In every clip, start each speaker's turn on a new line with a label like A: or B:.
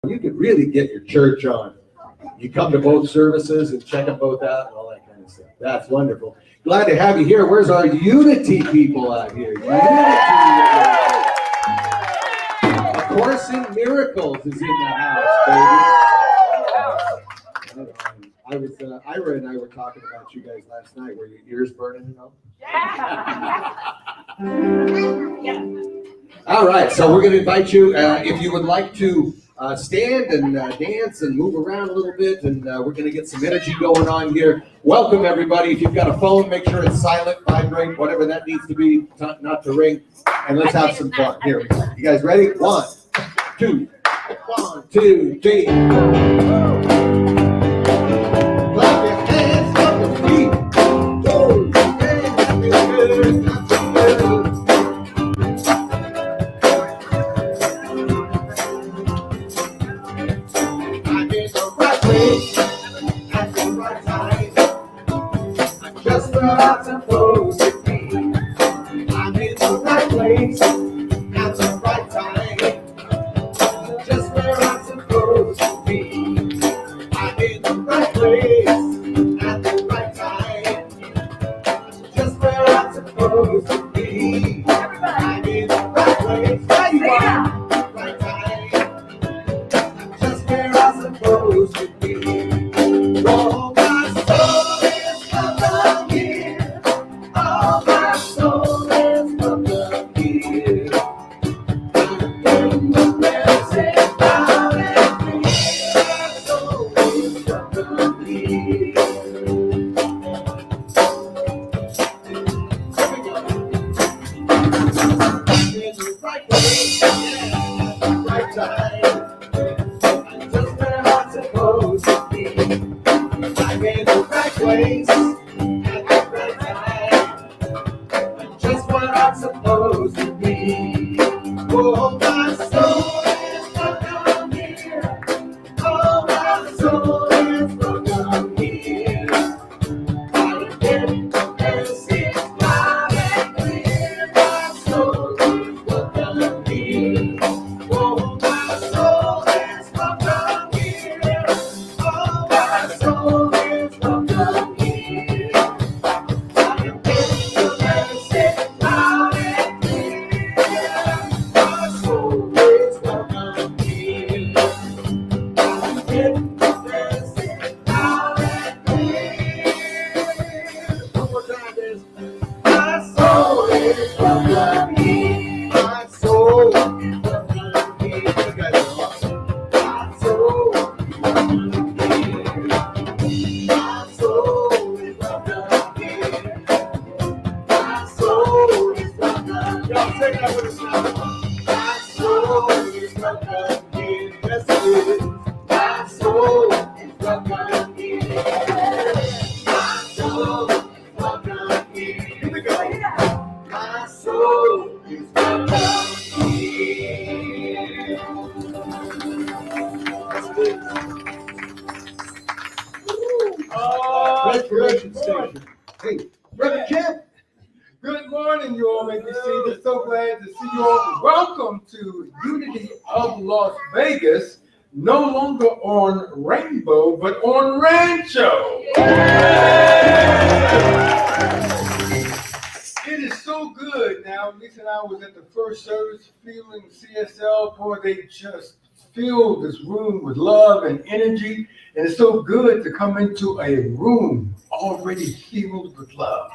A: You could really get your church on. You come to both services and check them both out and all that kind of stuff. That's wonderful. Glad to have you here. Where's our Unity people out here? Unity. A Course in Miracles is in the house, baby. Ira and I were talking about you guys last night. Were your ears burning and all? Yeah. All right, so we're going to invite you, if you would like to stand and dance and move around a little bit, and we're going to get some energy going on here. Welcome, everybody. If you've got a phone, make sure it's silent, vibrate, whatever that needs to be, not to ring, and let's have some fun. Here we go. You guys ready? 1, 2, 1, 2, 3. Clap your hands, clap your feet. Woo! Hey, that feels good. That feels good. Just where I'm supposed to be. I'm in the right place at the right time. Just where I'm supposed to be. I'm in the right place at the right time. Just where I'm supposed to be. I'm in the right place. There you are. Right time. Just where I'm supposed to be. Oh, my soul is welcome here. Oh, my soul is welcome here. In the presence of every my soul is welcome here. In the right place, right time. Just where I'm supposed to be. I'm in the right place at the right time. I'm just what I'm supposed to be. Oh, my soul is welcome here. Oh, my soul is welcome here. I'm getting the message loud and clear. My soul is welcome here. Oh, my soul is welcome here. Oh, my soul is welcome here. I'm getting the message loud and clear. My soul is welcome here. I'm getting the message loud and clear. One more time, this. My soul is welcome here. My soul is welcome here. You guys are awesome. My soul is welcome here. My soul is welcome here. My soul is welcome. Y'all say that with us now. My soul is welcome here. Yes, it is. My soul is welcome here. My soul is welcome here. Here we go. My soul is welcome here. That's good. Restoration Station. Hey, Brother Kemp.
B: Good morning, you all. Make me see this. So glad to see you all. Welcome to Unity of Las Vegas. No longer on Rainbow, but on Rancho. It is so good. Now, Lisa and I was at the first service feeling CSL. Boy, they just filled this room with love and energy. And it's so good to come into a room already filled with love.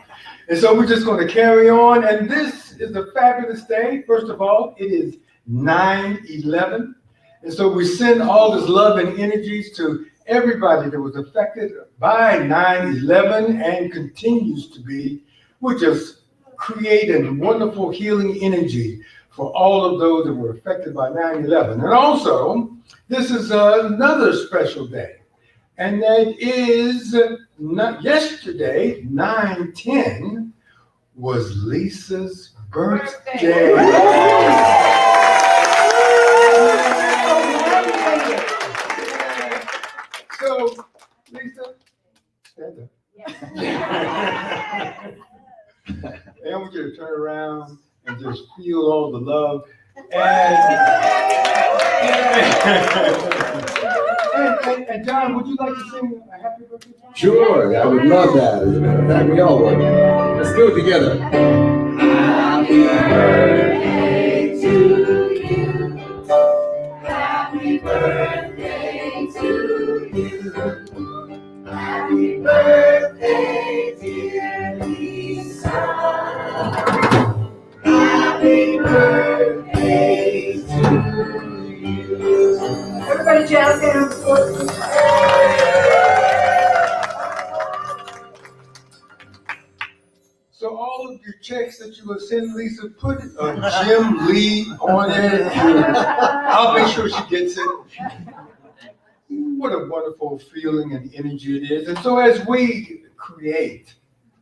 B: And so we're just going to carry on. And this is a fabulous day. First of all, it is 9/11. And so we send all this love and energies to everybody that was affected by 9/11 and continues to be. We're just creating wonderful healing energy for all of those that were affected by 9/11. And also, this is another special day. And that is not yesterday, 9/10, was Lisa's birthday. So, Lisa, stand up. And I want you to turn around and just feel all the love. And And John, would you like to sing a happy birthday?
A: Sure, I would love that. As a matter of fact, we all would. Let's do it together. Happy birthday to you. Happy birthday to you. Happy birthday, dear Lisa. Happy birthday to you. Everybody jazz hands.
B: So all of your checks that you will send Lisa, put a Jim Lee on it. I'll make sure she gets it. What a wonderful feeling and energy it is. And so as we create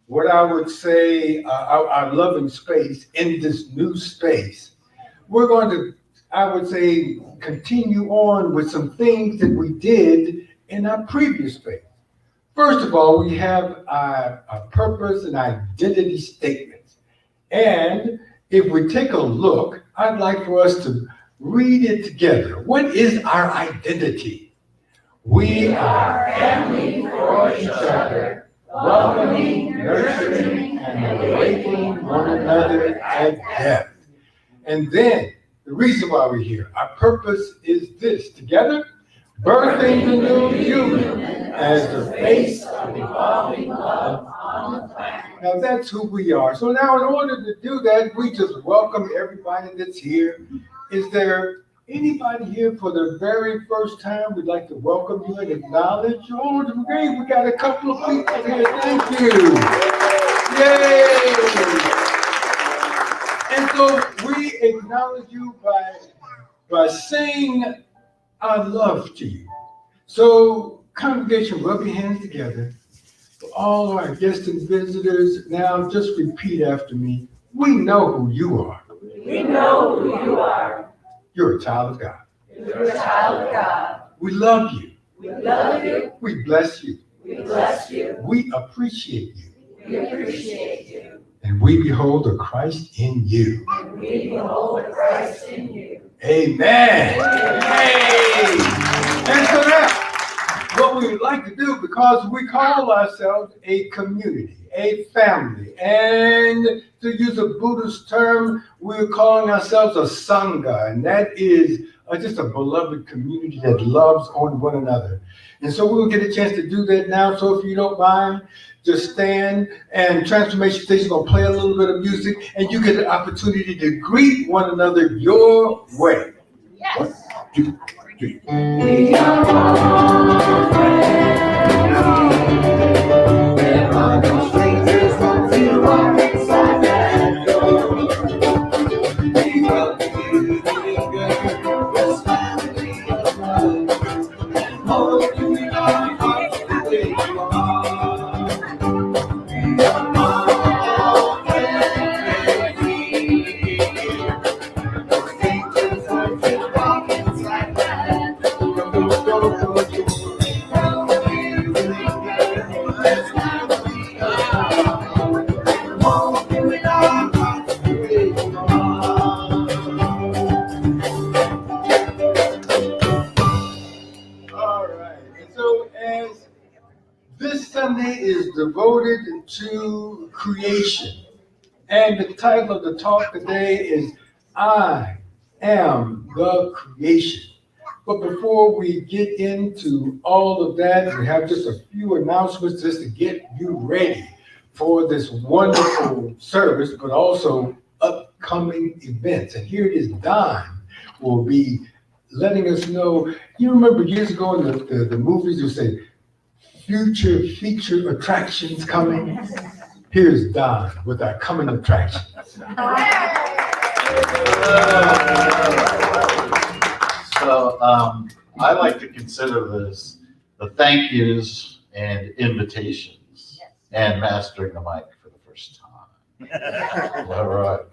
B: what I would say our loving space in this new space, we're going to, I would say, continue on with some things that we did in our previous space. First of all, we have our purpose and identity statements. And if we take a look, I'd like for us to read it together. What is our identity? We are family for each other, welcoming, nurturing, and awakening one another at depth. And then, the reason why we're here, our purpose is this, together, birthing the new human as the face of evolving love on the planet. Now that's who we are. So now in order to do that, we just welcome everybody that's here. Is there anybody here for the very first time? We'd like to welcome you and acknowledge. Oh, great, we got a couple of people here. Thank you. Yay! And so we acknowledge you by saying our love to you. So congregation, rub your hands together. For all our guests and visitors, now just repeat after me. We know who you are.
C: We know who you are.
B: You're a child of God.
C: You're a child of God.
B: We love you.
C: We love you.
B: We bless you.
C: We bless you.
B: We appreciate you.
C: We appreciate you.
B: And we behold a Christ in you.
C: And we behold a Christ in you.
B: Amen. Hey. And so now, what we would like to do, because we call ourselves a community, a family, and to use a Buddhist term, we're calling ourselves a sangha, and that is just a beloved community that loves on one another. And so we'll get a chance to do that now. So if you don't mind, just stand, and Transformation Station is going to play a little bit of music, and you get an opportunity to greet one another your way.
C: Yes.
B: 1, 2, 3.
C: We are all friends. There are no strangers once you walk inside that door. We welcome you to linger, this family of love, and hold you in our hearts the way you are. We are all friends. No strangers once you walk inside that door.
B: All right. And so as this Sunday is devoted to creation, and the title of the talk today is I Am the Creation. But before we get into all of that, we have just a few announcements just to get you ready for this wonderful service, but also upcoming events. And here it is, Don will be letting us know. You remember years ago in the movies, you say, future feature attractions coming. Here's Don with our coming attractions.
D: So I like to consider this the thank yous and invitations and mastering the mic for the first time. All right.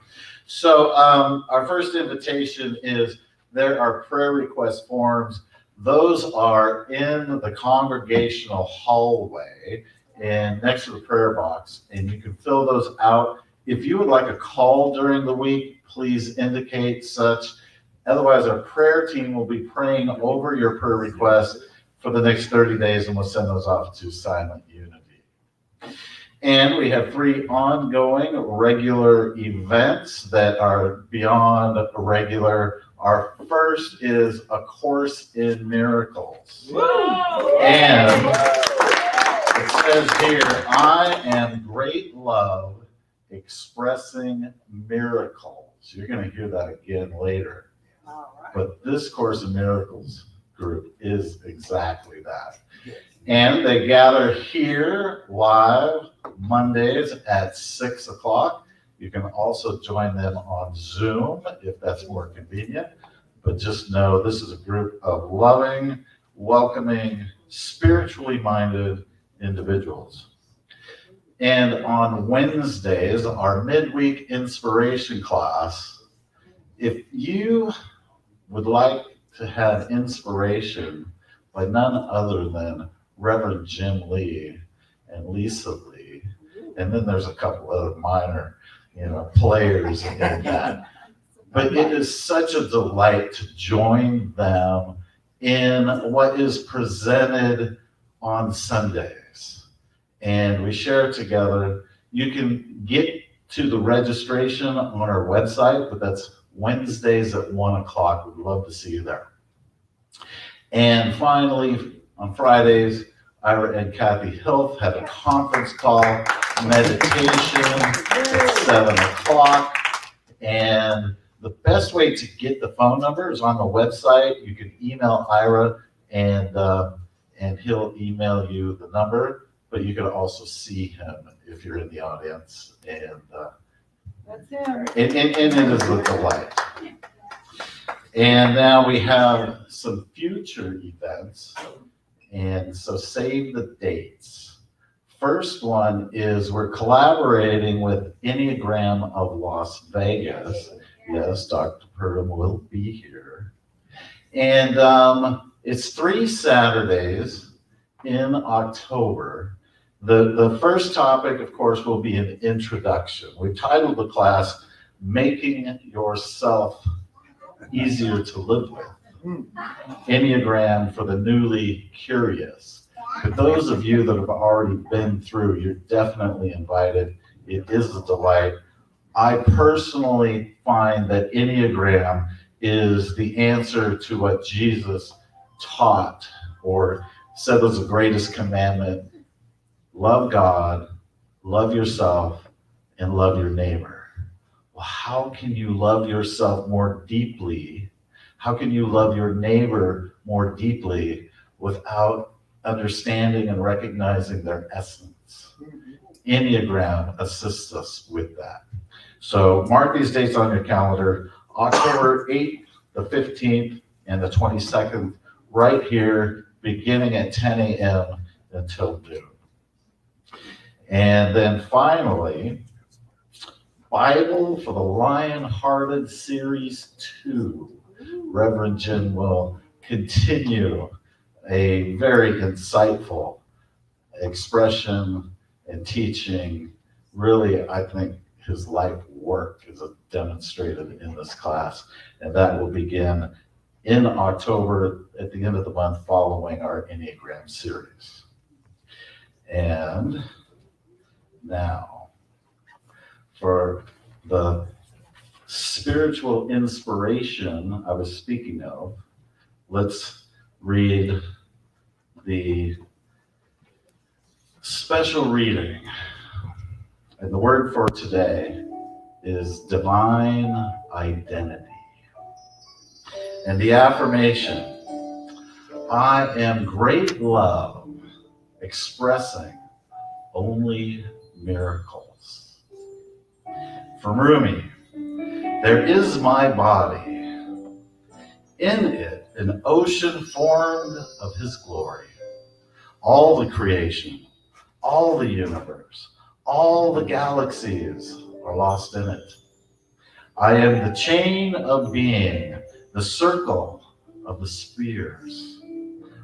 D: So our first invitation is there are prayer request forms. Those are in the congregational hallway and next to the prayer box, and you can fill those out. If you would like a call during the week, please indicate such. Otherwise, our prayer team will be praying over your prayer requests for the next 30 days, and we'll send those off to Silent Unity. And we have 3 ongoing regular events that are beyond regular. Our first is A Course in Miracles. And it says here, I am great love expressing miracles. You're going to hear that again later. But this Course in Miracles group is exactly that. And they gather here live Mondays at 6 o'clock. You can also join them on Zoom if that's more convenient. But just know this is a group of loving, welcoming, spiritually minded individuals. And on Wednesdays, our midweek inspiration class, if you would like to have inspiration by none other than Reverend Jim Lee and Lisa Lee, and then there's a couple other minor, players in that. But it is such a delight to join them in what is presented on Sundays. And we share together. You can get to the registration on our website, but that's Wednesdays at 1 o'clock. We'd love to see you there. And finally, on Fridays, Ira and Kathy Hilf have a conference call, meditation at 7 o'clock. And the best way to get the phone number is on the website. You can email Ira and he'll email you the number, but you can also see him if you're in the audience. And
E: That's him.
D: and it is a delight. And now we have some future events. And so save the dates. First one is we're collaborating with Enneagram of Las Vegas. Yes, Dr. Purdom will be here. And it's 3 Saturdays in October. The first topic, of course, will be an introduction. We've titled the class, Making Yourself Easier to Live With. Enneagram for the newly curious. For those of you that have already been through, you're definitely invited. It is a delight. I personally find that Enneagram is the answer to what Jesus taught or said was the greatest commandment. Love God, love yourself, and love your neighbor. Well, how can you love yourself more deeply? How can you love your neighbor more deeply without understanding and recognizing their essence? Enneagram assists us with that. So mark these dates on your calendar, October 8th, the 15th, and the 22nd, right here, beginning at 10 a.m. until noon. And then finally, Bible for the Lion-Hearted Series 2. Reverend Jim will continue a very insightful expression and teaching. Really, I think his life work is demonstrated in this class, and that will begin in October at the end of the month following our Enneagram series. And now, for the spiritual inspiration I was speaking of, let's read the special reading. And the word for today is divine identity. And the affirmation, I am great love expressing only miracles. From Rumi, there is my body, in it an ocean formed of his glory. All the creation, all the universe, all the galaxies are lost in it. I am the chain of being, the circle of the spheres.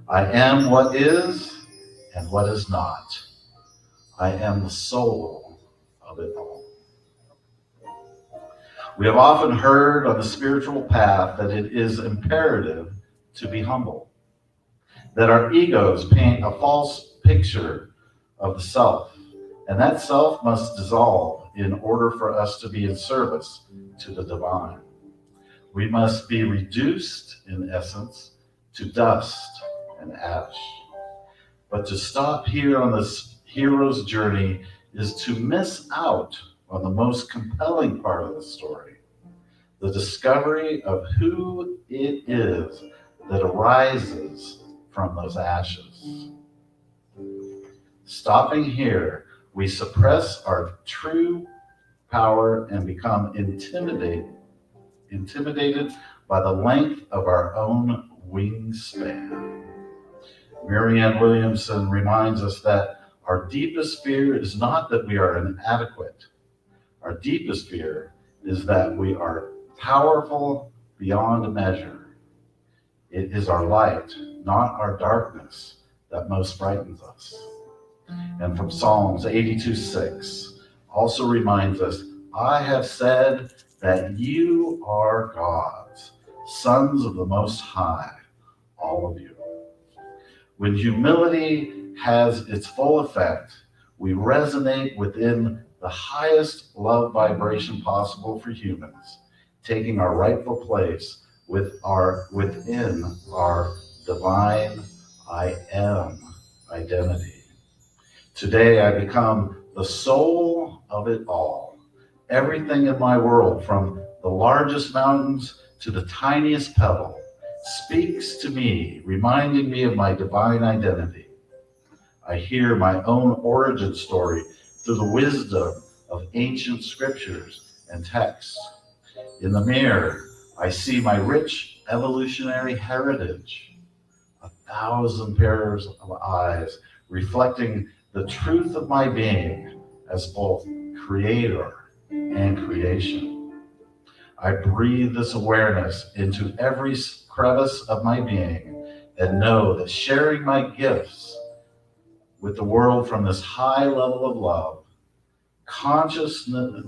D: I am what is and what is not. I am the soul of it all. We have often heard on the spiritual path that it is imperative to be humble. that our egos paint a false picture of the self, and that self must dissolve in order for us to be in service to the divine. We must be reduced, in essence, to dust and ash. But to stop here on this hero's journey is to miss out on the most compelling part of the story, the discovery of who it is that arises from those ashes. Stopping here, we suppress our true power and become intimidated by the length of our own wingspan. Marianne Williamson reminds us that our deepest fear is not that we are inadequate. Our deepest fear is that we are powerful beyond measure. It is our light, not our darkness, that most frightens us. And from Psalms 82:6 also reminds us, I have said that you are gods, sons of the Most High, all of you. When humility has its full effect, we resonate within the highest love vibration possible for humans, taking our rightful place within our divine I am identity. Today I become the soul of it all. Everything in my world, from the largest mountains to the tiniest pebble, speaks to me, reminding me of my divine identity. I hear my own origin story through the wisdom of ancient scriptures and texts. In the mirror, I see my rich evolutionary heritage, 1,000 pairs of eyes reflecting the truth of my being as both creator and creation. I breathe this awareness into every crevice of my being and know that sharing my gifts with the world from this high level of love, consciousness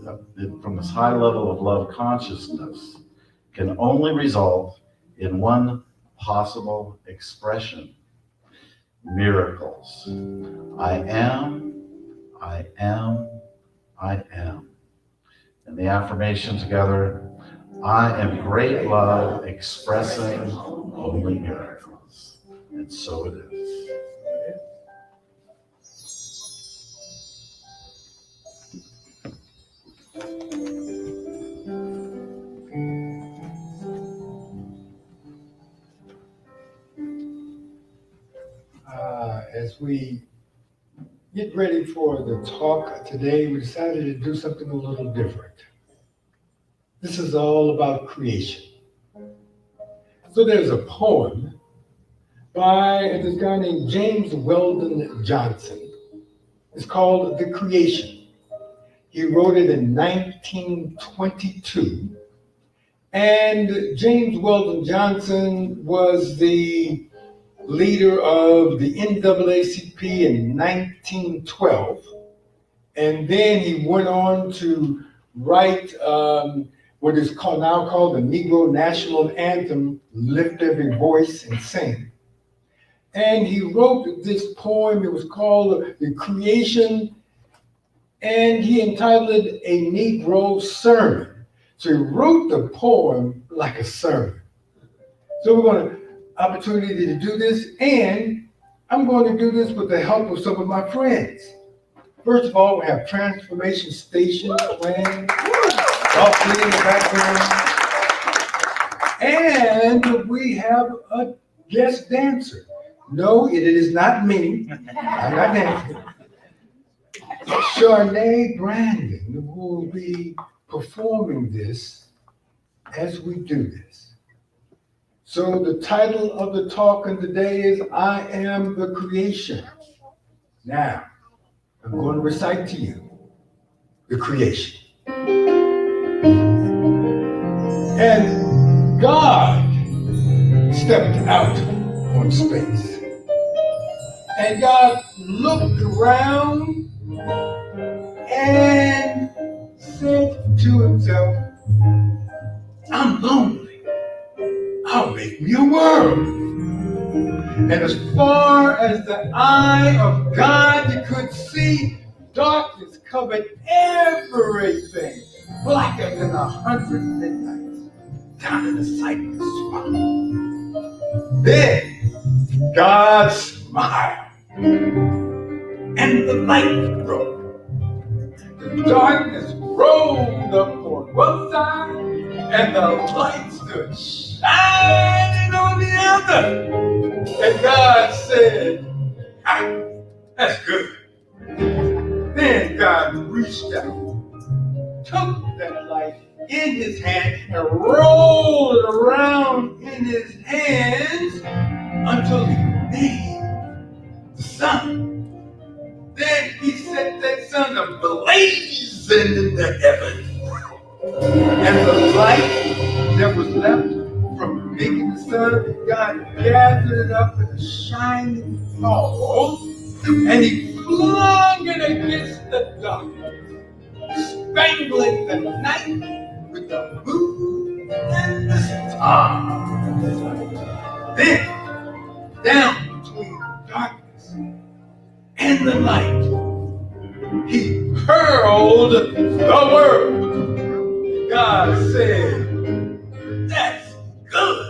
D: can only result in one possible expression: miracles. I am, I am, I am. And the affirmation together, I am great love expressing only miracles. And so it is.
B: As we get ready for the talk today, we decided to do something a little different. This is all about creation. So there's a poem by this guy named James Weldon Johnson. It's called The Creation. He wrote it in 1922. And James Weldon Johnson was the leader of the NAACP in 1912. And then he went on to write what is now called the Negro National Anthem, Lift Every Voice and Sing. And he wrote this poem, it was called The Creation, and he entitled it A Negro Sermon. So he wrote the poem like a sermon. So we're going to opportunity to do this, and I'm going to do this with the help of some of my friends. First of all, we have Transformation Station playing softly in the background. And we have a guest dancer. No, it is not me. I'm not dancing. Charnay Brandon will be performing this as we do this. So the title of the talk of the day is I Am the Creation. Now, I'm going to recite to you the creation. And God stepped out on space. And God looked around and said to himself, I'm lonely. I'll make me a world. And as far as the eye of God could see, darkness covered everything, blacker than 100 midnights, down in the Cypress swamp. Then God smiled, and the light broke. The darkness rolled up on one side, and the light stood shining on the other. And God said, that's good. Then God reached out, took that light in his hand, and rolled it around in his hands until he made the sun. Then he set that sun ablazing in the heavens. And the light that was left from making the sun, God gathered it up in a shining ball, and he flung it against the darkness, spangling the night with the moon and the stars. Then, down between the darkness and the light, he hurled the word. God said, that's good.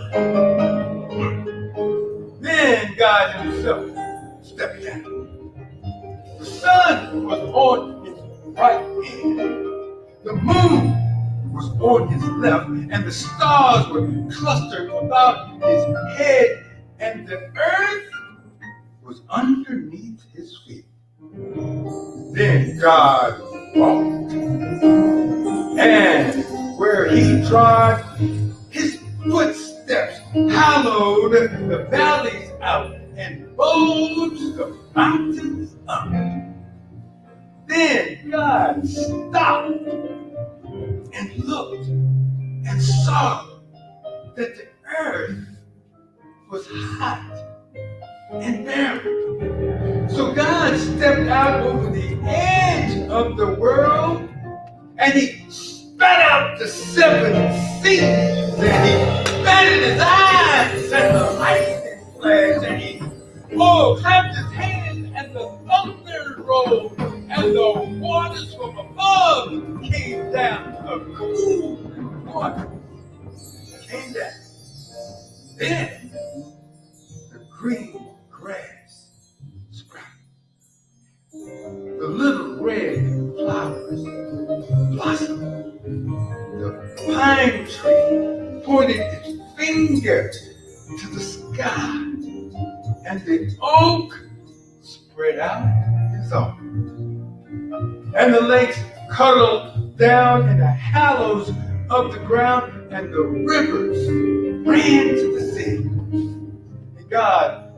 B: Then God himself stepped down. The sun was on his right hand. The moon was on his left, and the stars were clustered about his head, and the earth was underneath his feet. Then God walked, and where he trod, his footsteps hollowed the valleys out and bulged the mountains up. Then God stopped and looked and saw that the earth was hot and barren. So God stepped out over the edge of the world, and he spat out the 7 seas, and he batted his eyes, and the lightning flashed, and he clapped his hands, and the thunder rolled, and the waters from above came down, the cool water came down. Then the green grass sprouted. The little red flowers blossomed. The pine tree pointed its finger to the sky, and the oak spread out his arms. And the lakes cuddled down in the hollows of the ground, and the rivers ran to the sea. And God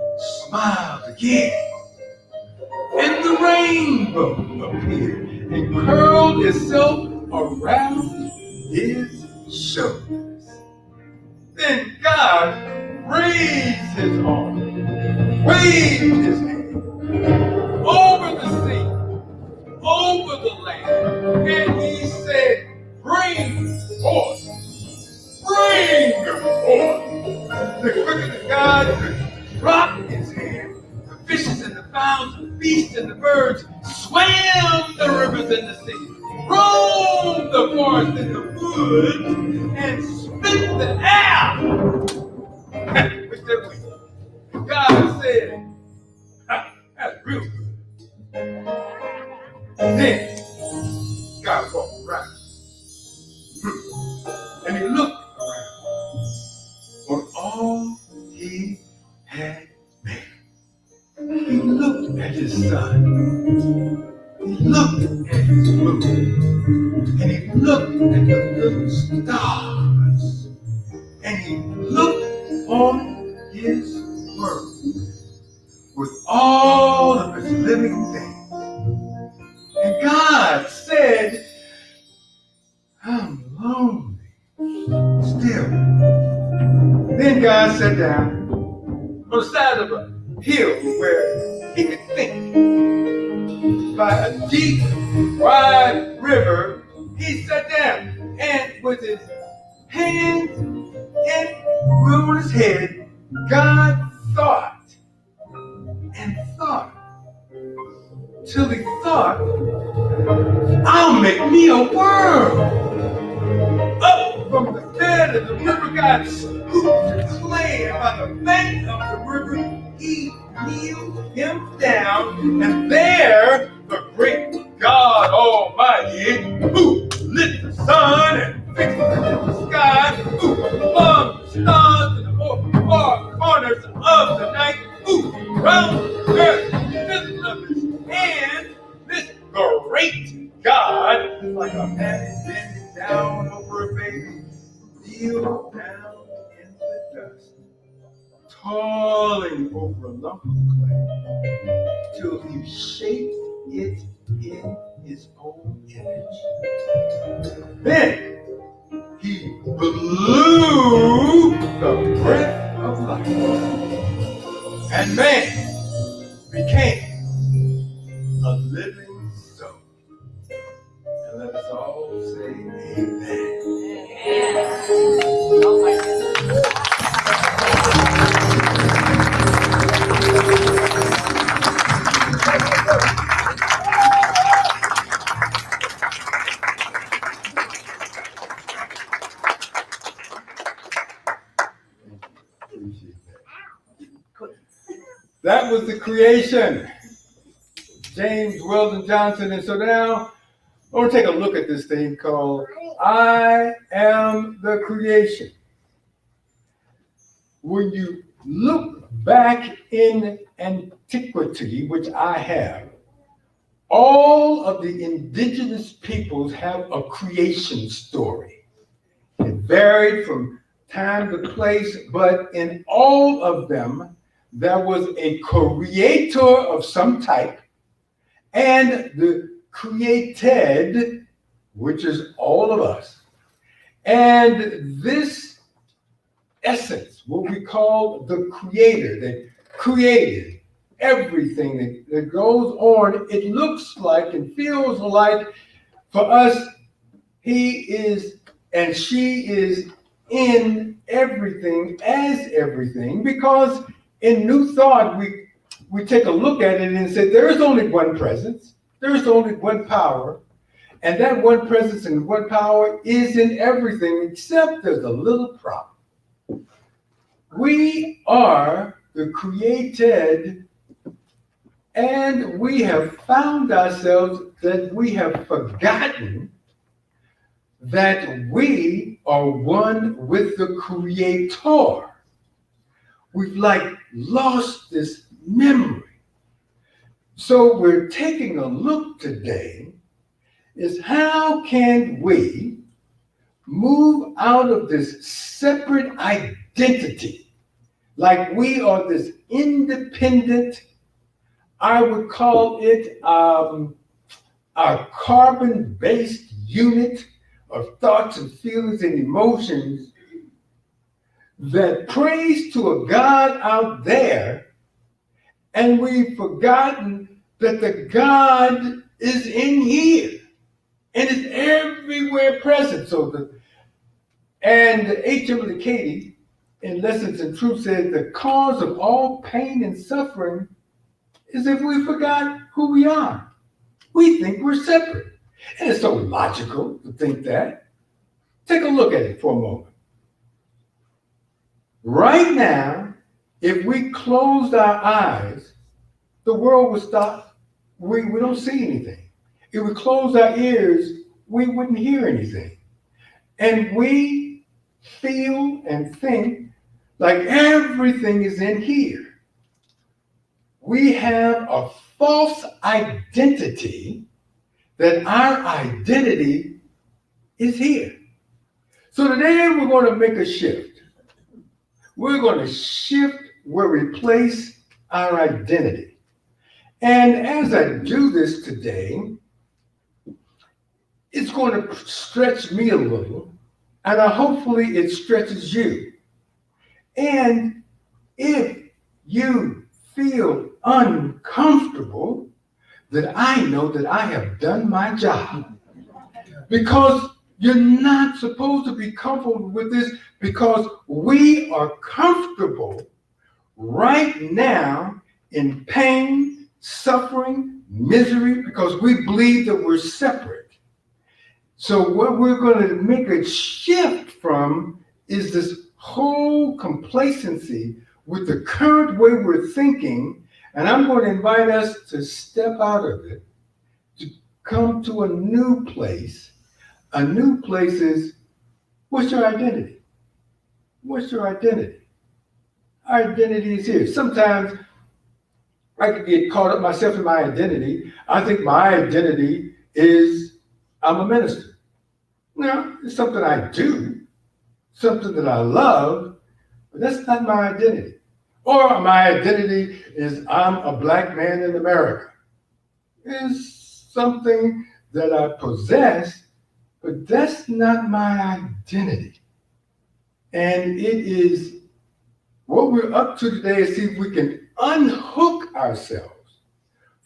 B: smiled again, and the rainbow appeared and curled itself around his shoulders. Then God raised his arm, waved his hand over the sea, over the land, and he said, bring forth, bring forth. The quicker that God could drop his hand, the fishes and the fowls, the beasts and the birds swam the rivers and the sea, roamed the forest and the woods, and spit the air with their wings. God said, that's real good. Then God walked around, and he looked around on all he had made. He looked at his sun, he looked at his moon, and he looked at the little stars, and he looked on his world with all of his living things. And God said, I'm lonely still. Then God sat down on the side of a hill where he could think. By a deep, wide river, he sat down, and with his hands on his head, God thought till he thought, I'll make me a worm. Up from the bed of the river, God scooped the clay, and by the bank of the river, he kneeled him down, and there the great God Almighty, who lit the sun and fixed the sky, who flung the stars in the four corners of the night, who round the earth in the middle of his hand, this great God, like a man bending down over a baby, kneeled down in the dust, toiling over a lump of clay, till he shaped it in his own image. Then he blew the breath of life, and man became a living soul. And let us all say amen. That was the creation. James Weldon Johnson. And so now I want to take a look at this thing called I Am the Creation. When you look back in antiquity, which I have, all of the indigenous peoples have a creation story. It varied from time to place, but in all of them, there was a creator of some type, and the created, which is all of us. And this essence, what we call the creator, that created everything that goes on, it looks like and feels like for us, he is and she is in everything as everything, because in New Thought, we take a look at it and say there is only one presence, there is only one power, and that one presence and one power is in everything, except there's a little problem. We are the created, and we have found ourselves that we have forgotten that we are one with the Creator. We've lost this memory. So we're taking a look today is how can we move out of this separate identity, like we are this independent, I would call it a carbon-based unit of thoughts and feelings and emotions that prays to a God out there, and we've forgotten that the God is in here and is everywhere present. And H.M. Katie in Lessons in Truth said the cause of all pain and suffering is if we forgot who we are. We think we're separate. And it's so logical to think that. Take a look at it for a moment. Right now, if we closed our eyes, the world would stop. We don't see anything. If we closed our ears, we wouldn't hear anything. And we feel and think like everything is in here. We have a false identity that our identity is here. So today we're going to make a shift. We're going to shift where we place our identity. And as I do this today, it's going to stretch me a little, and hopefully it stretches you. And if you feel uncomfortable, that I know that I have done my job. Because you're not supposed to be comfortable with this, because we are comfortable right now in pain, suffering, misery, because we believe that we're separate. So what we're going to make a shift from is this whole complacency with the current way we're thinking, and I'm going to invite us to step out of it, to come to a new place. A new place is, what's your identity? What's your identity? Our identity is here. Sometimes I could get caught up myself in my identity. I think my identity is I'm a minister. No, it's something I do, something that I love, but that's not my identity. Or my identity is I'm a black man in America. It's something that I possess, but that's not my identity. And it is what we're up to today is see if we can unhook ourselves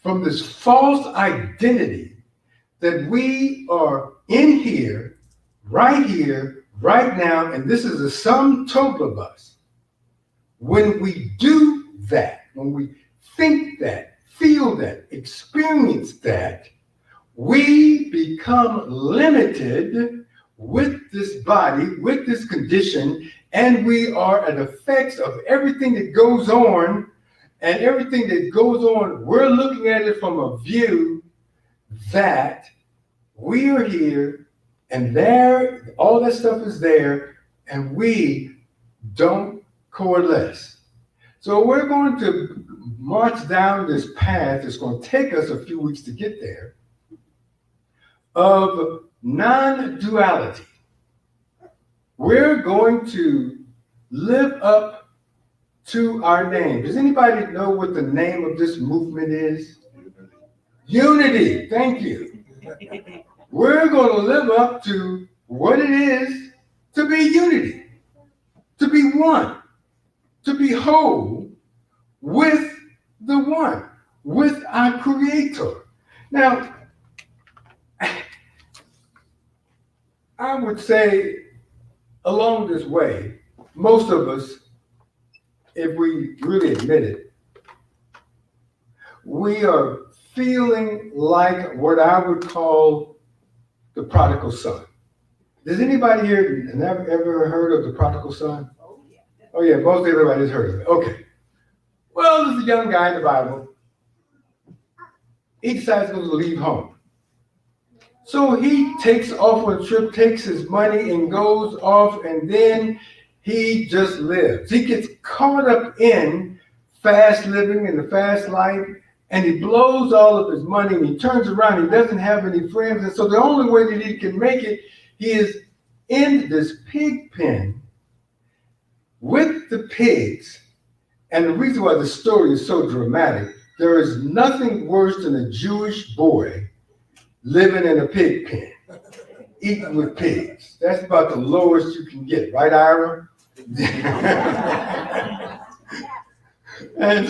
B: from this false identity that we are in here, right now, and this is the sum total of us. When we do that, when we think that, feel that, experience that, we become limited with this body, with this condition, and we are an effect of everything that goes on, and everything that goes on, we're looking at it from a view that we are here, and there, all that stuff is there, and we don't coalesce. So we're going to march down this path. It's going to take us a few weeks to get there, of non-duality. We're going to live up to our name. Does anybody know what the name of this movement is? Unity. Thank you. We're going to live up to what it is to be unity, to be one, to be whole with the one, with our Creator. Now, I would say along this way, most of us, if we really admit it, we are feeling like what I would call the prodigal son. Does anybody here ever heard of the prodigal son? Oh yeah, most everybody's heard of it. Okay. Well, there's a young guy in the Bible. He decides to leave home. So he takes off on a trip, takes his money and goes off, and then he just lives. He gets caught up in fast living and the fast life, and he blows all of his money, and he turns around, he doesn't have any friends, and so the only way that he can make it, he is in this pig pen with the pigs. And the reason why the story is so dramatic, there is nothing worse than a Jewish boy living in a pig pen, eating with pigs. That's about the lowest you can get, right, Ira? and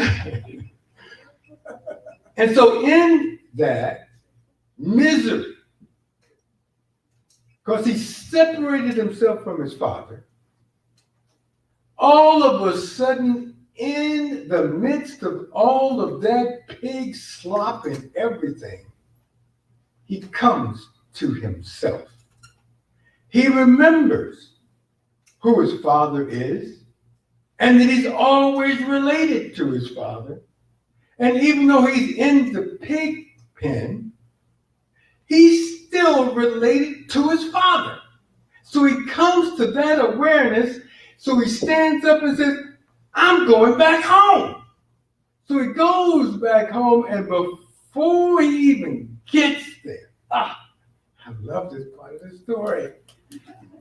B: so in that misery, because he separated himself from his father, all of a sudden, in the midst of all of that pig slop and everything, he comes to himself. He remembers who his father is, and that he's always related to his father. And even though he's in the pig pen, he's still related to his father. So he comes to that awareness. So he stands up and says, I'm going back home. So he goes back home, and before he even gets there, I love this part of the story.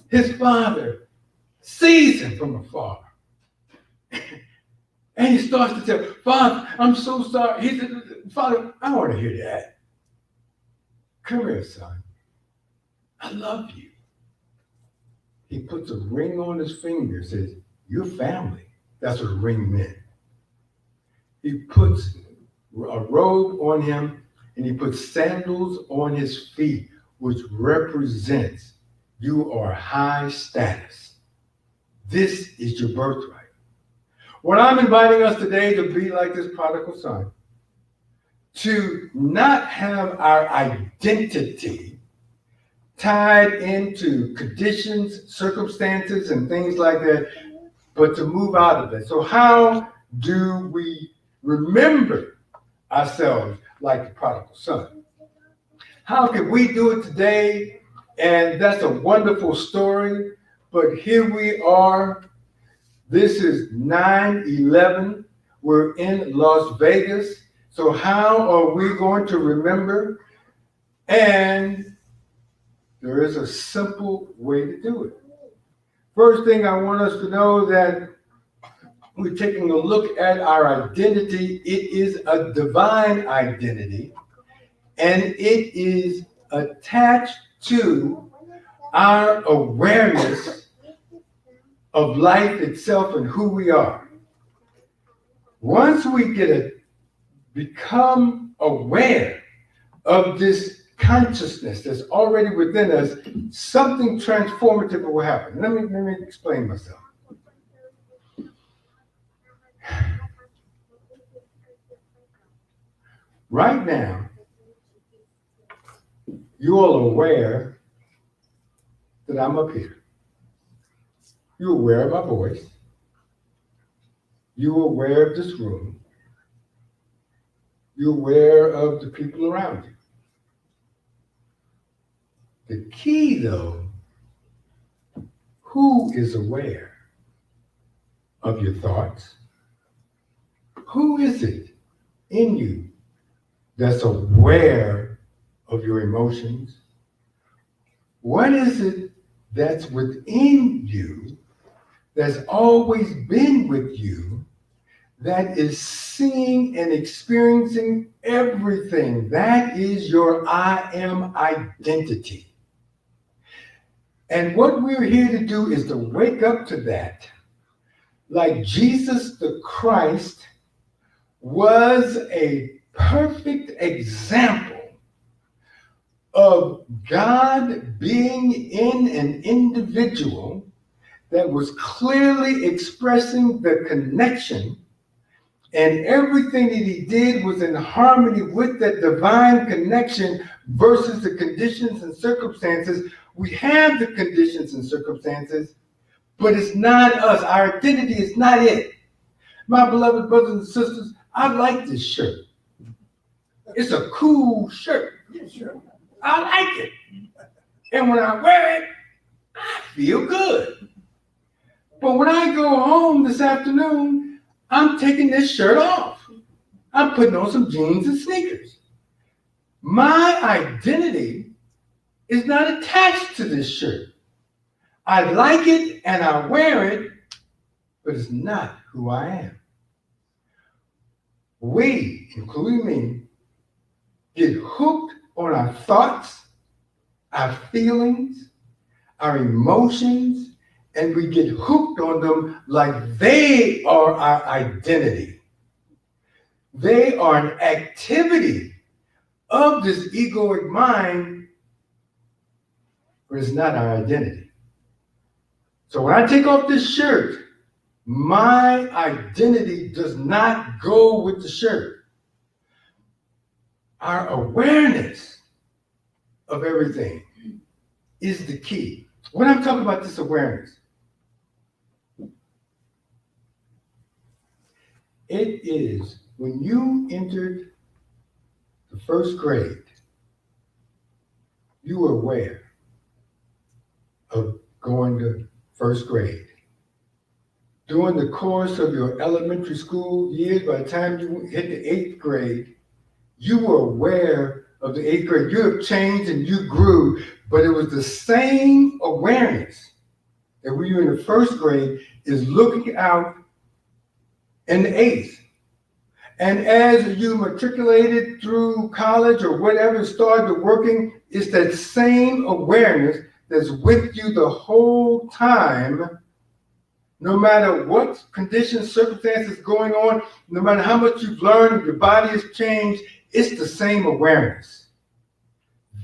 B: His father sees him from afar. And he starts to tell, Father, I'm so sorry. He said, Father, I want to hear that. Come here, son. I love you. He puts a ring on his finger, says, you're family. That's what a ring meant. He puts a robe on him, and he puts sandals on his feet, which represents you are high status. This is your birthright. What I'm inviting us today to be like this prodigal son, to not have our identity tied into conditions, circumstances, and things like that, but to move out of it. So how do we remember ourselves like the prodigal son? How can we do it today? And that's a wonderful story, but here we are. This is 9/11. We're in Las Vegas. So how are we going to remember? And there is a simple way to do it. First thing I want us to know that we're taking a look at our identity. It is a divine identity, and it is attached to our awareness of life itself and who we are. Once we become aware of this consciousness that's already within us, something transformative will happen. Let me explain myself. Right now, you all are aware that I'm up here. You're aware of my voice. You're aware of this room. You're aware of the people around you. The key, though, who is aware of your thoughts? Who is it in you that's aware of your emotions? What is it that's within you that's always been with you that is seeing and experiencing everything? That is your I am identity. And what we're here to do is to wake up to that. Like Jesus the Christ was a perfect example of God being in an individual that was clearly expressing the connection, and everything that he did was in harmony with that divine connection versus the conditions and circumstances. We have the conditions and circumstances, but it's not us. Our identity is not it. My beloved brothers and sisters, I like this shirt. It's a cool shirt. I like it. And when I wear it, I feel good. But when I go home this afternoon, I'm taking this shirt off. I'm putting on some jeans and sneakers. My identity is not attached to this shirt. I like it and I wear it, but it's not who I am. We, including me, get hooked on our thoughts, our feelings, our emotions, and we get hooked on them like they are our identity. They are an activity of this egoic mind, but it's not our identity. So when I take off this shirt, my identity does not go with the shirt. Our awareness of everything is the key. When I'm talking about this awareness, it is when you entered the first grade, you were aware of going to first grade. During the course of your elementary school years, by the time you hit the 8th grade, you were aware of the 8th grade. You have changed and you grew, but it was the same awareness that when you were in the first grade is looking out in the 8th. And as you matriculated through college or whatever, started working, it's that same awareness that's with you the whole time. No matter what conditions, circumstances going on, no matter how much you've learned, your body has changed, it's the same awareness.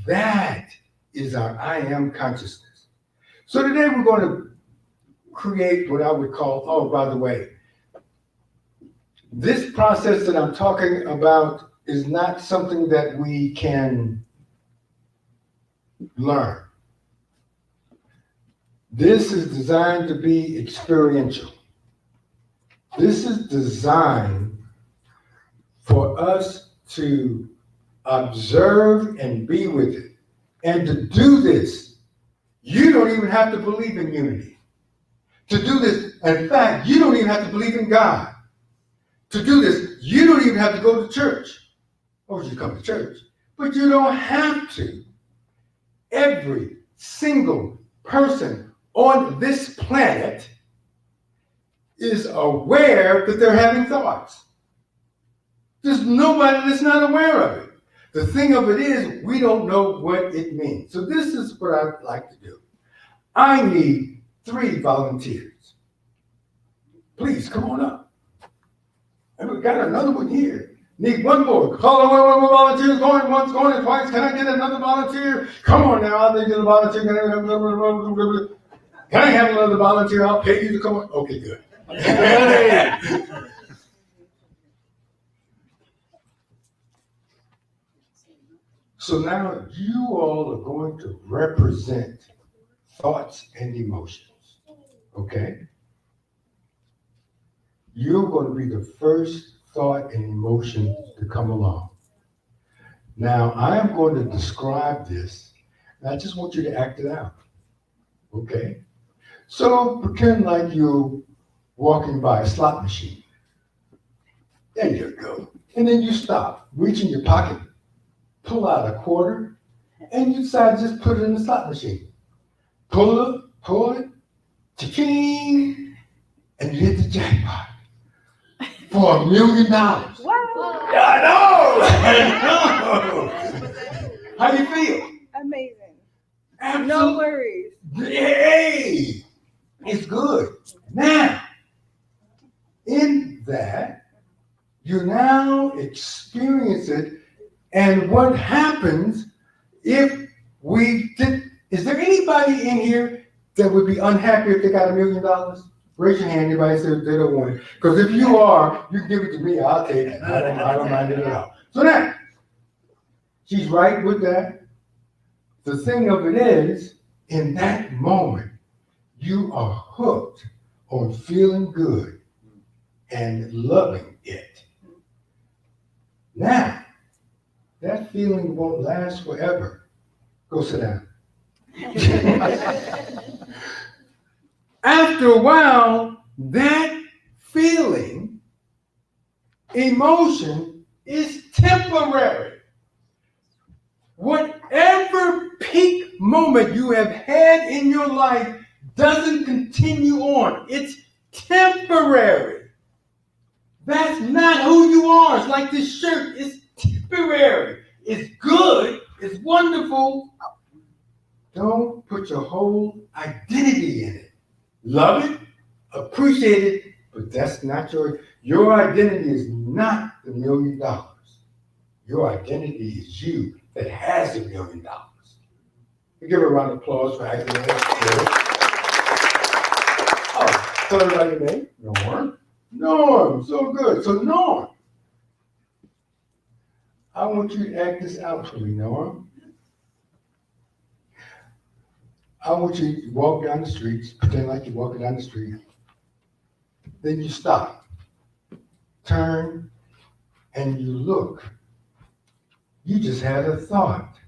B: That is our I am consciousness. So today we're going to create what I would call, oh, by the way, this process that I'm talking about is not something that we can learn. This is designed to be experiential. This is designed for us to observe and be with it. And to do this, you don't even have to believe in unity. To do this, in fact, you don't even have to believe in God. To do this, you don't even have to go to church. Oh, you come to church. But you don't have to. Every single person on this planet is aware that they're having thoughts. There's nobody that's not aware of it. The thing of it is, we don't know what it means. So this is what I'd like to do. I need 3 volunteers. Please, come on up. And we got another one here. Need one more. Call one more volunteer. Going once, going twice. Can I get another volunteer? Come on now. I'll get a volunteer. Can I have another volunteer? I'll pay you to come on. Okay, good. So now you all are going to represent thoughts and emotions. Okay? You're going to be the first thought and emotion to come along. Now, I am going to describe this, and I just want you to act it out. Okay? So pretend like you're walking by a slot machine. There you go. And then you stop, reach in your pocket, pull out a quarter, and you decide to just put it in the slot machine. Pull it, cha-ching, and you hit the jackpot for $1 million.
E: Wow.
B: I know. How do you feel?
E: Amazing.
B: Absolutely.
E: No worries.
B: Hey, it's good. Now, in that, you now experience it, and what happens if we did? Is there anybody in here that would be unhappy if they got $1 million? Raise your hand. Anybody says they don't want it? Because if you are, you can give it to me. I'll take it. I don't mind it at all. So now, she's right with that. The thing of it is, in that moment, you are hooked on feeling good and loving it. Now, that feeling won't last forever. Go sit down. After a while, that feeling, emotion, is temporary. Whatever peak moment you have had in your life doesn't continue on. It's temporary. That's not who you are. It's like this shirt. It's temporary. It's good. It's wonderful. Don't put your whole identity in it. Love it, appreciate it, but that's not your identity is not the $1 million. Your identity is you that has $1 million. We give her a round of applause for acting like that. Oh, tell everybody your name. Norm. Norm, so good. So Norm, I want you to act this out for me, Norm. I want you to walk down the streets, pretend like you're walking down the street. Then you stop, turn, and you look. You just had a thought.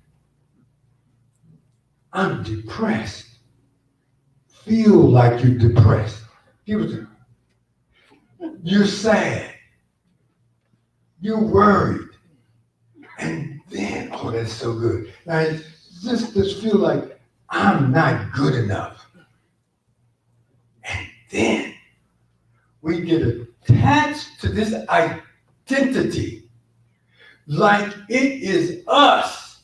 B: I'm depressed. Feel like you're depressed. You're sad. You're worried. And then, oh, that's so good. Now, just feel like I'm not good enough. And then we get attached to this identity like it is us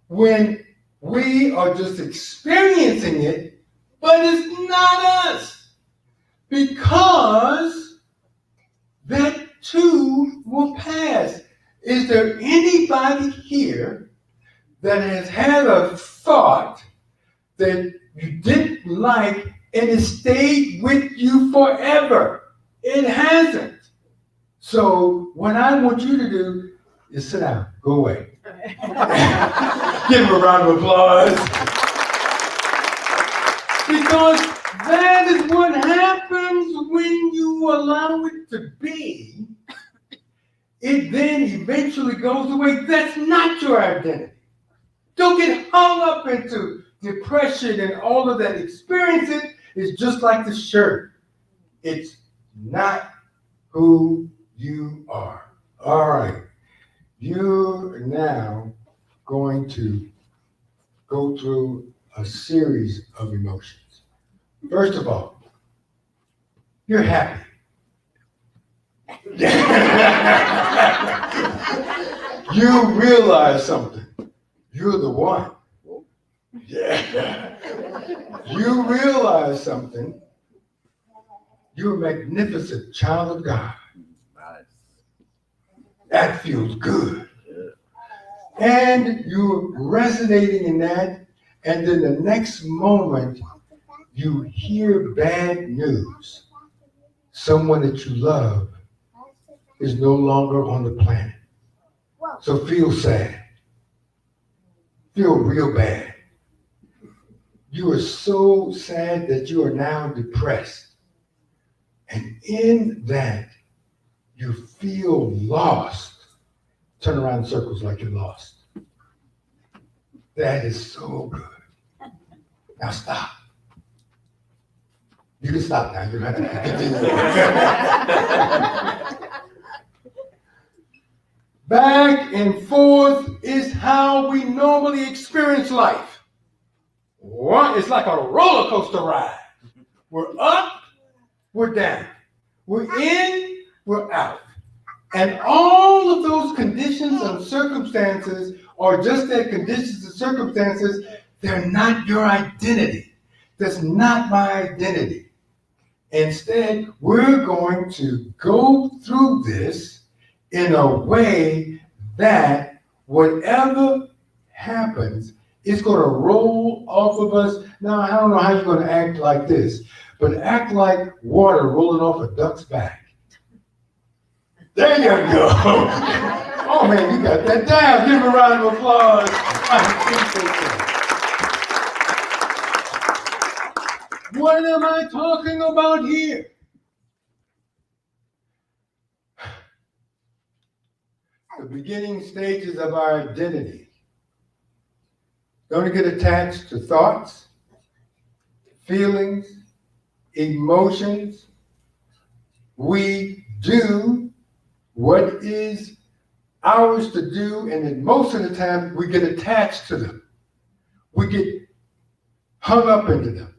B: when we are just experiencing it, but it's not us. Because that too will pass. Is there anybody here that has had a thought that you didn't like and it stayed with you forever? It hasn't. So what I want you to do is sit down, go away. Give him a round of applause. Because that is what happens when you allow it to be. It then eventually goes away. That's not your identity. Don't get hung up into depression and all of that. Experience it. It's just like the shirt. It's not who you are. All right. You're now going to go through a series of emotions. First of all, you're happy. You realize something. You're the one. Yeah. You realize something. You're a magnificent child of God. That feels good. And you're resonating in that. And then the next moment, you hear bad news. Someone that you love is no longer on the planet. So feel sad. Feel real bad. You are so sad that you are now depressed. And in that, you feel lost. Turn around in circles like you're lost. That is so good. Now stop. You can stop now. You don't have to continue. Back and forth is how we normally experience life. It's like a roller coaster ride. We're up, we're down. We're in, we're out. And all of those conditions and circumstances are just that, conditions and circumstances. They're not your identity. That's not my identity. Instead, we're going to go through this in a way that whatever happens, it's going to roll off of us. Now, I don't know how you're going to act like this, but act like water rolling off a duck's back. There you go. Oh, man, you got that down. Give him a round of applause. What am I talking about here? The beginning stages of our identity. Don't get attached to thoughts, feelings, emotions. We do what is ours to do, and then most of the time we get attached to them. We get hung up into them.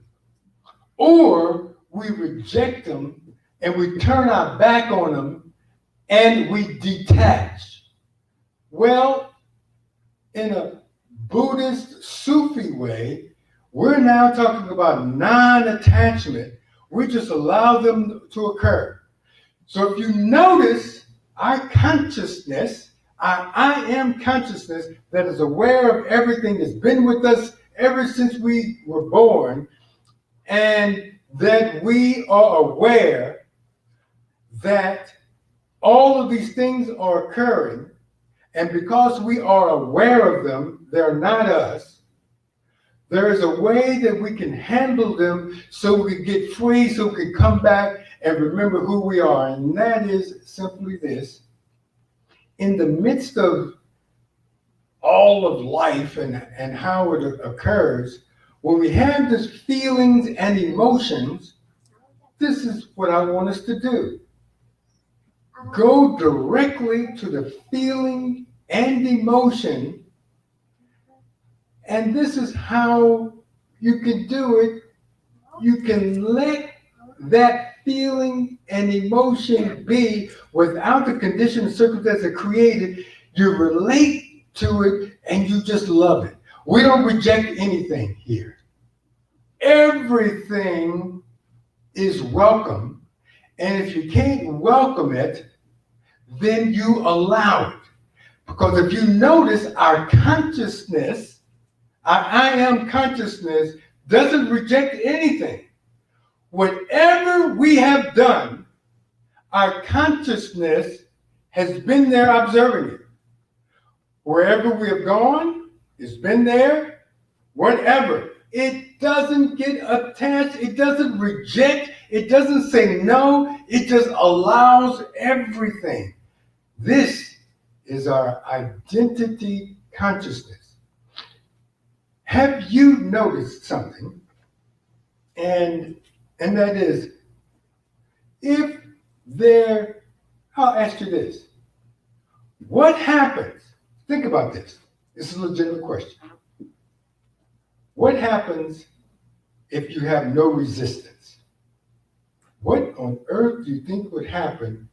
B: Or we reject them and we turn our back on them and we detach. Well, in a Buddhist Sufi way, we're now talking about non-attachment. We just allow them to occur. So if you notice, our consciousness, our I am consciousness that is aware of everything that's been with us ever since we were born, and that we are aware that all of these things are occurring, and because we are aware of them, they're not us. There is a way that we can handle them so we can get free, so we can come back and remember who we are. And that is simply this. In the midst of all of life and how it occurs, when we have these feelings and emotions, this is what I want us to do. Go directly to the feeling and emotion, and this is how you can do it. You can let that feeling and emotion be without the condition and circumstance that created. You relate to it and you just love it. We don't reject anything here. Everything is welcome. And if you can't welcome it, then you allow it. Because if you notice, our consciousness, our I am consciousness, doesn't reject anything. Whatever we have done, Our consciousness has been there observing it. Wherever we have gone, it's been there, whatever. It doesn't get attached, it doesn't reject, it doesn't say no, it just allows everything. This is our identity consciousness. Have you noticed something? And that is, I'll ask you this. What happens? Think about this. This is a legitimate question. What happens if you have no resistance? What on earth do you think would happen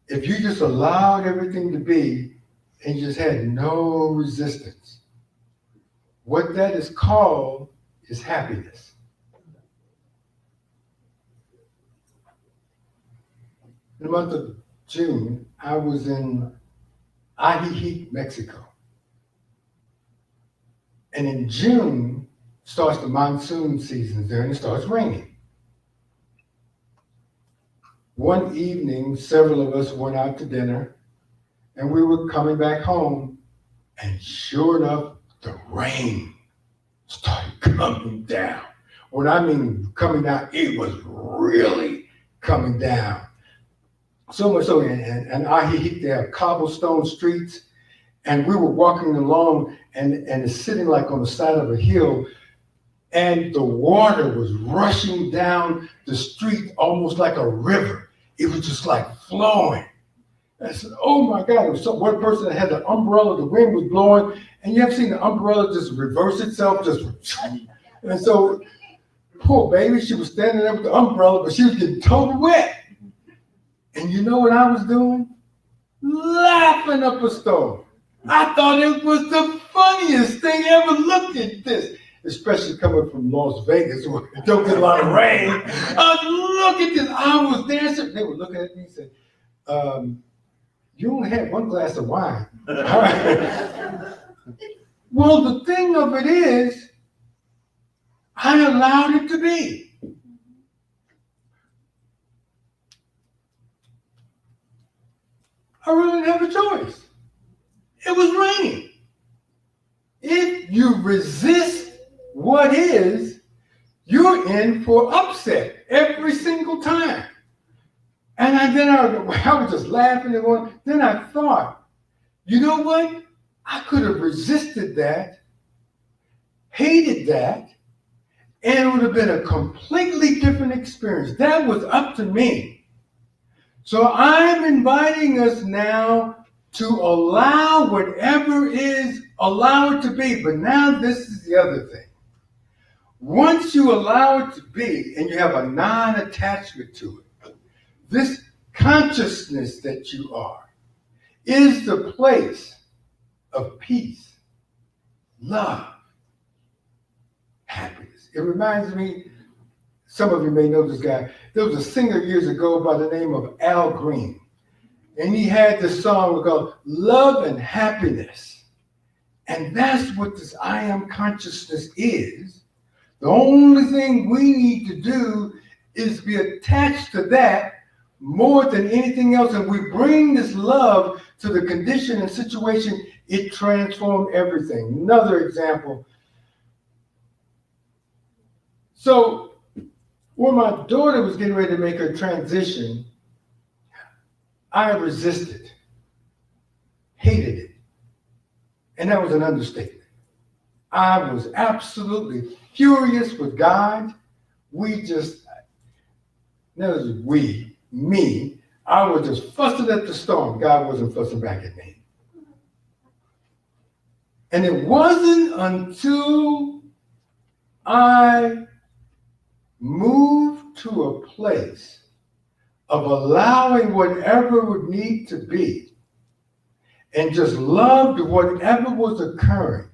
B: if you just allowed everything to be and you just had no resistance? What that is called is happiness. In the month of June, I was in Ajijic, Mexico. And in June starts the monsoon season there and it starts raining. One evening, several of us went out to dinner and we were coming back home, and sure enough, the rain started coming down. When I mean coming down, it was really coming down. So much so, and Ajijic, they have cobblestone streets, and we were walking along, and it's sitting like on the side of a hill, and the water was rushing down the street almost like a river. It was just like flowing. I said, oh my God, it was one person that had an umbrella, the wind was blowing, and you ever seen the umbrella just reverse itself? And so, poor baby, she was standing there with the umbrella, but she was getting totally wet. And you know what I was doing? Laughing up a storm. I thought it was the funniest thing ever. Look at this. Especially coming from Las Vegas, where it don't get a lot of rain. Look at this. I was dancing. They were looking at me and said, you only had one glass of wine. All right. Well, the thing of it is, I allowed it to be. I really didn't have a choice. It was raining. If you resist what is, you're in for upset every single time. And I was just laughing and going. Then I thought, you know what? I could have resisted that, hated that, and it would have been a completely different experience. That was up to me. So I'm inviting us now to allow whatever is, allow it to be. But now this is the other thing. Once you allow it to be and you have a non-attachment to it, this consciousness that you are is the place of peace, love, happiness. It reminds me, some of you may know this guy. There was a singer years ago by the name of Al Green. And he had this song called Love and Happiness. And that's what this I am consciousness is. The only thing we need to do is be attached to that more than anything else. And we bring this love to the condition and situation, it transformed everything. Another example. So when my daughter was getting ready to make her transition, I resisted, hated it. And that was an understatement. I was absolutely furious with God. I was just fussing at the storm. God wasn't fussing back at me. And it wasn't until I moved to a place of allowing whatever would need to be and just loved whatever was occurring.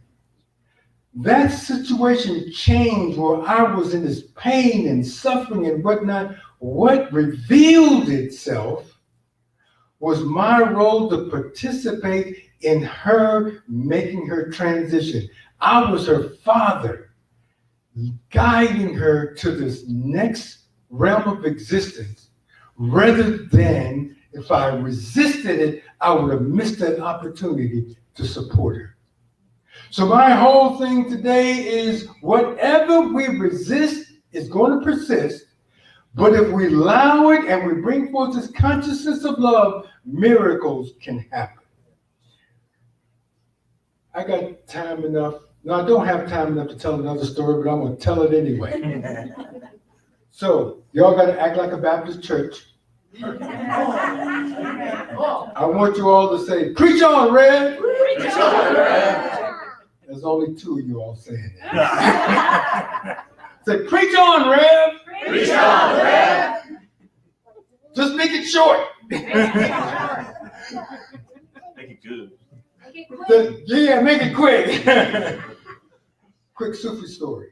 B: That situation changed where I was in this pain and suffering and whatnot. What revealed itself was my role to participate in her making her transition. I was her father, guiding her to this next realm of existence rather than if I resisted it, I would have missed that opportunity to support her. So my whole thing today is whatever we resist is going to persist, but if we allow it and we bring forth this consciousness of love, miracles can happen. I got time enough. No, I don't have time enough to tell another story, but I'm going to tell it anyway. So, y'all got to act like a Baptist church. I want you all to say, preach on, Rev.
C: Preach on, Rev.
B: There's only two of you all saying that. Say, preach on, Rev.
C: Preach on, Rev.
B: Just make it short.
F: Make it good.
B: Yeah, make it quick. Quick Sufi story.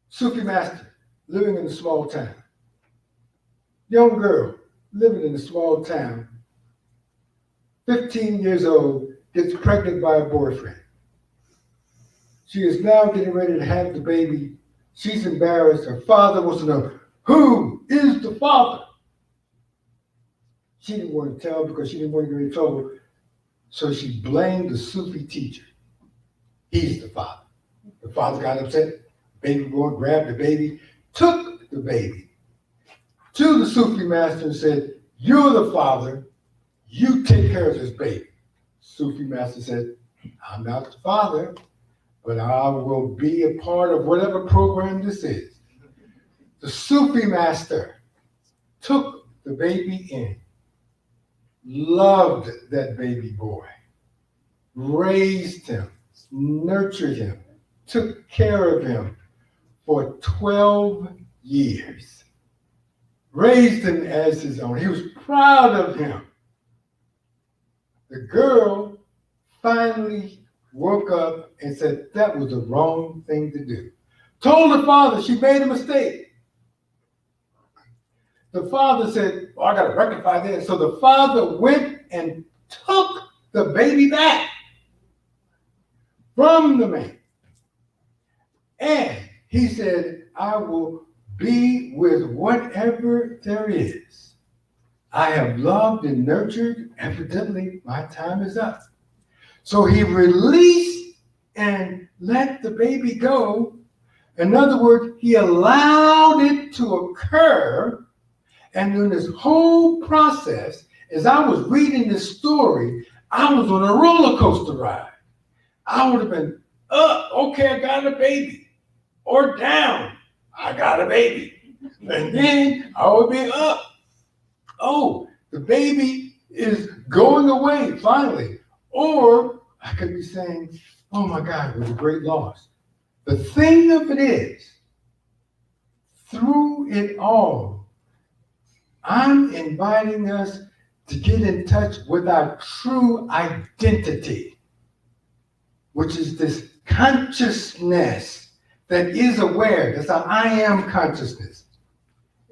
B: Sufi master living in a small town. Young girl living in a small town. 15 years old, gets pregnant by a boyfriend. She is now getting ready to have the baby. She's embarrassed. Her father wants to know, who is the father? She didn't want to tell because she didn't want to get in trouble. So she blamed the Sufi teacher. He's the father. The father got upset. Baby boy grabbed the baby, took the baby to the Sufi master and said, you're the father. You take care of this baby. Sufi master said, I'm not the father, but I will be a part of whatever program this is. The Sufi master took the baby in, loved that baby boy, raised him, nurtured him, took care of him for 12 years, raised him as his own. He was proud of him. The girl finally woke up and said that was the wrong thing to do. Told the father she made a mistake. The father said, oh, I got to rectify this. So the father went and took the baby back from the man. And he said, I will be with whatever there is. I have loved and nurtured. Evidently, my time is up. So he released and let the baby go. In other words, he allowed it to occur. And in this whole process, as I was reading this story, I was on a roller coaster ride. I would have been up, okay, I got a baby. Or down, I got a baby. And then I would be up. Oh, the baby is going away finally. Or I could be saying, oh my God, it was a great loss. The thing of it is, through it all, I'm inviting us to get in touch with our true identity, which is this consciousness that is aware. That's our I am consciousness.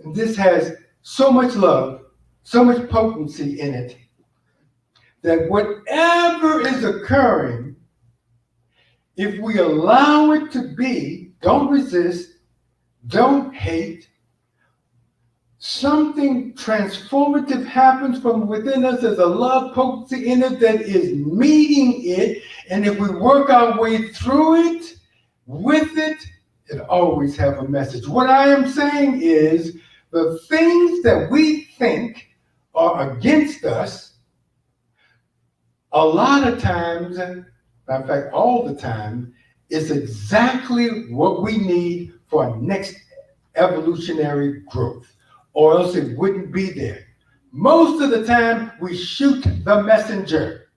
B: And this has so much love, so much potency in it, that whatever is occurring, if we allow it to be, don't resist, don't hate, something transformative happens from within us. There's a love potency in it that is meeting it. And if we work our way through it, with it, it always have a message. What I am saying is the things that we think are against us, a lot of times, in fact, all the time, is exactly what we need for our next evolutionary growth, or else it wouldn't be there. Most of the time, we shoot the messenger.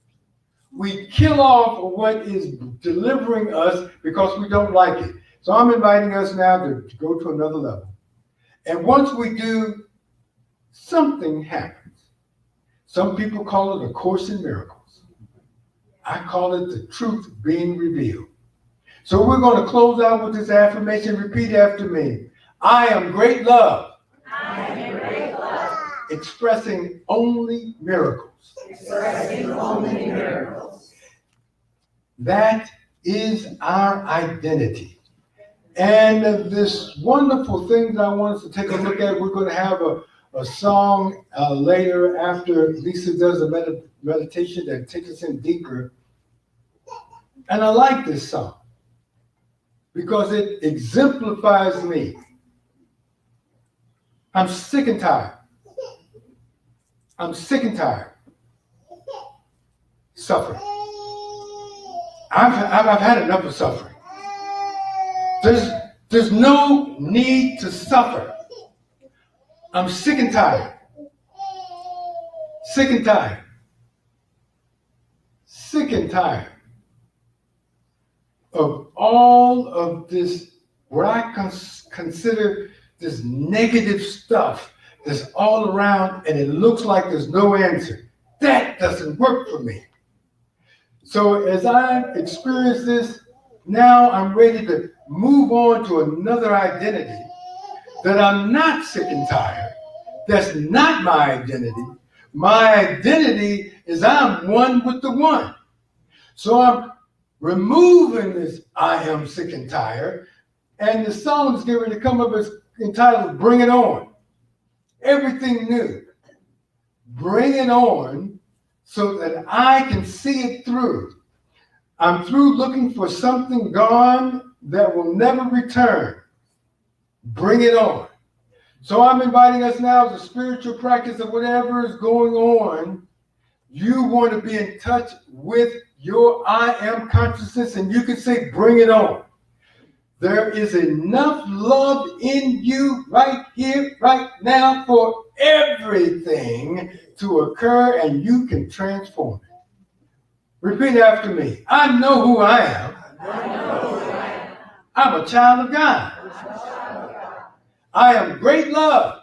B: We kill off what is delivering us because we don't like it. So I'm inviting us now to go to another level. And once we do, something happens. Some people call it A Course in Miracles. I call it the truth being revealed. So we're going to close out with this affirmation. Repeat after me. I am great love.
C: I am great love.
B: Expressing only miracles.
C: Expressing only miracles.
B: That is our identity. And this wonderful thing that I want us to take a look at, we're going to have a song later after Lisa does a meditation that takes us in deeper. And I like this song because it exemplifies me. I'm sick and tired. I'm sick and tired. Suffering. I've had enough of suffering. There's no need to suffer. I'm sick and tired. Sick and tired. Sick and tired of all of this, what I consider this negative stuff that's all around, and it looks like there's no answer. That doesn't work for me. So as I experience this, now I'm ready to move on to another identity that I'm not sick and tired. That's not my identity. My identity is I'm one with the one. So I'm removing this I am sick and tired, and the song is going to come up as entitled Bring It On. Everything new. Bring it on so that I can see it through. I'm through looking for something gone that will never return. Bring it on. So I'm inviting us now as a spiritual practice of whatever is going on. You want to be in touch with your I am consciousness, and you can say, bring it on. There is enough love in you right here, right now for everything to occur, and you can transform it. Repeat after me. I know who I am. I'm a child of God. I am great love.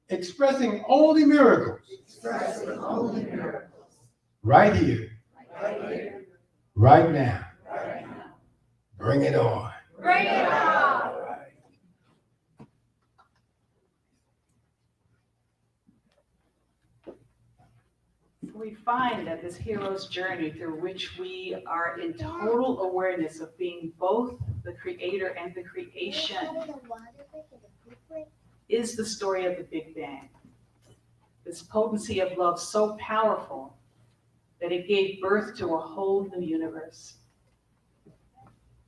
B: Expressing only miracles. Right here. Right now. Bring it on.
E: Bring it on. We find that this hero's journey through which we are in total awareness of being both the creator and the creation is the story of the Big Bang. This potency of love so powerful that it gave birth to a whole new universe.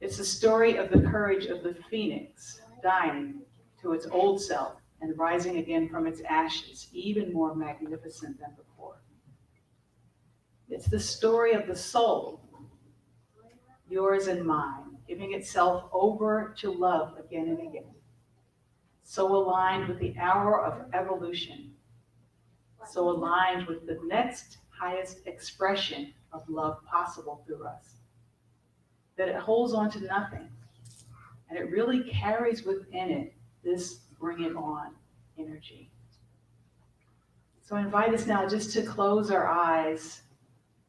E: It's the story of the courage of the phoenix dying to its old self and rising again from its ashes, even more magnificent than before. It's the story of the soul, yours and mine, giving itself over to love again and again. So aligned with the hour of evolution, so aligned with the next highest expression of love possible through us, that it holds on to nothing, and it really carries within it this bring it on energy. So I invite us now just to close our eyes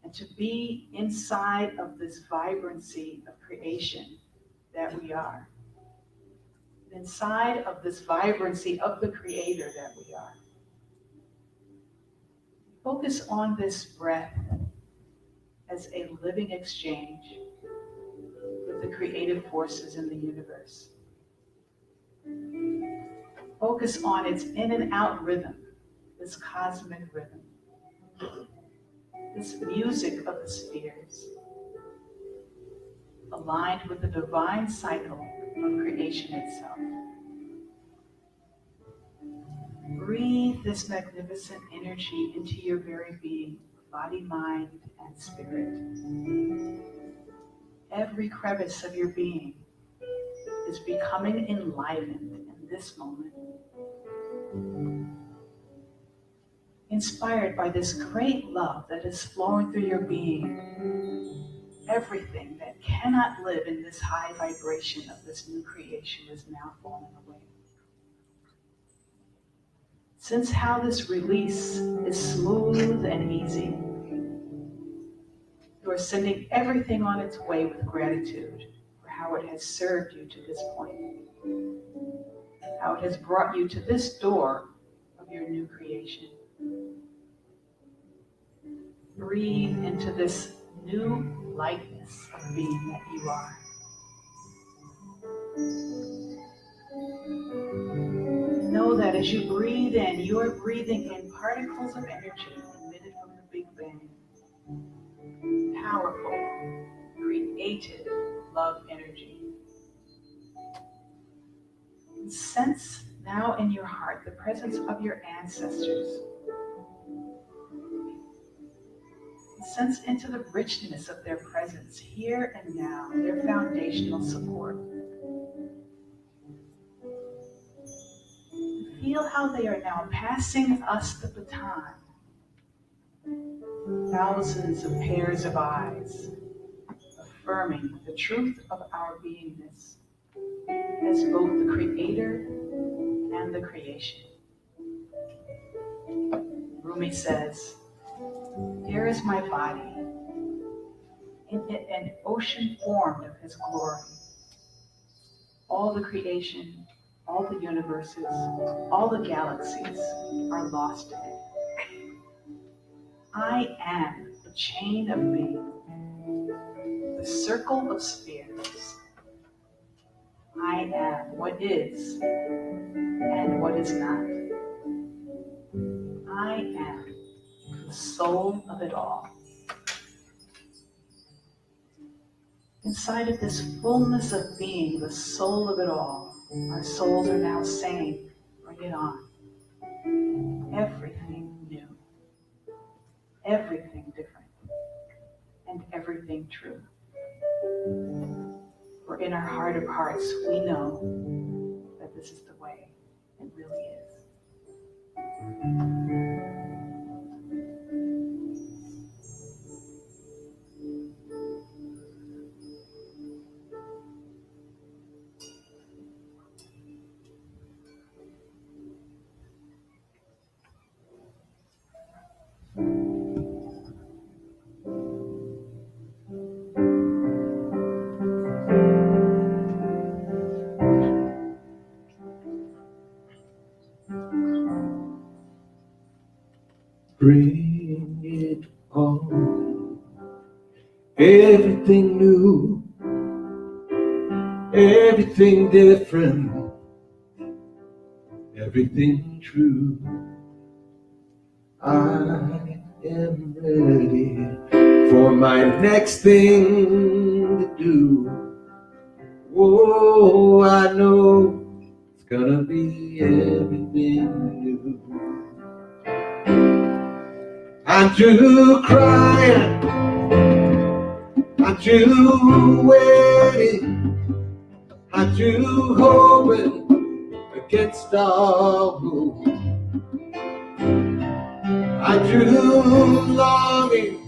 E: and to be inside of this vibrancy of creation that we are. Inside of this vibrancy of the creator that we are. Focus on this breath as a living exchange with the creative forces in the universe. Focus on its in and out rhythm, this cosmic rhythm, this music of the spheres, aligned with the divine cycle of creation itself. Breathe this magnificent energy into your very being, body, mind, and spirit. Every crevice of your being is becoming enlivened in this moment. Inspired by this great love that is flowing through your being, everything that cannot live in this high vibration of this new creation is now falling away. Sense how this release is smooth and easy. You are sending everything on its way with gratitude for how it has served you to this point, how it has brought you to this door of your new creation. Breathe into this new lightness of being that you are. Know that as you breathe in, you are breathing in particles of energy emitted from the Big Bang. Powerful, creative love energy. And sense now in your heart the presence of your ancestors. And sense into the richness of their presence here and now, their foundational support. Feel how they are now passing us the baton. Thousands of pairs of eyes, affirming the truth of our beingness as both the creator and the creation. Rumi says, "Here is my body, in it an ocean formed of his glory. All the creation, all the universes, all the galaxies are lost in it. I am the chain of being, the circle of spheres. I am what is and what is not. I am the soul of it all." Inside of this fullness of being, the soul of it all, our souls are now saying, bring it on. Everything new, everything different, and everything true. For in our heart of hearts, we know that this is the way it really is.
C: Bring it on. Everything new, everything different, everything true. I am ready for my next thing to do. Oh, I know it's gonna be everything new. I'm through crying, I'm through waiting, I'm through hoping against all hope. I'm through longing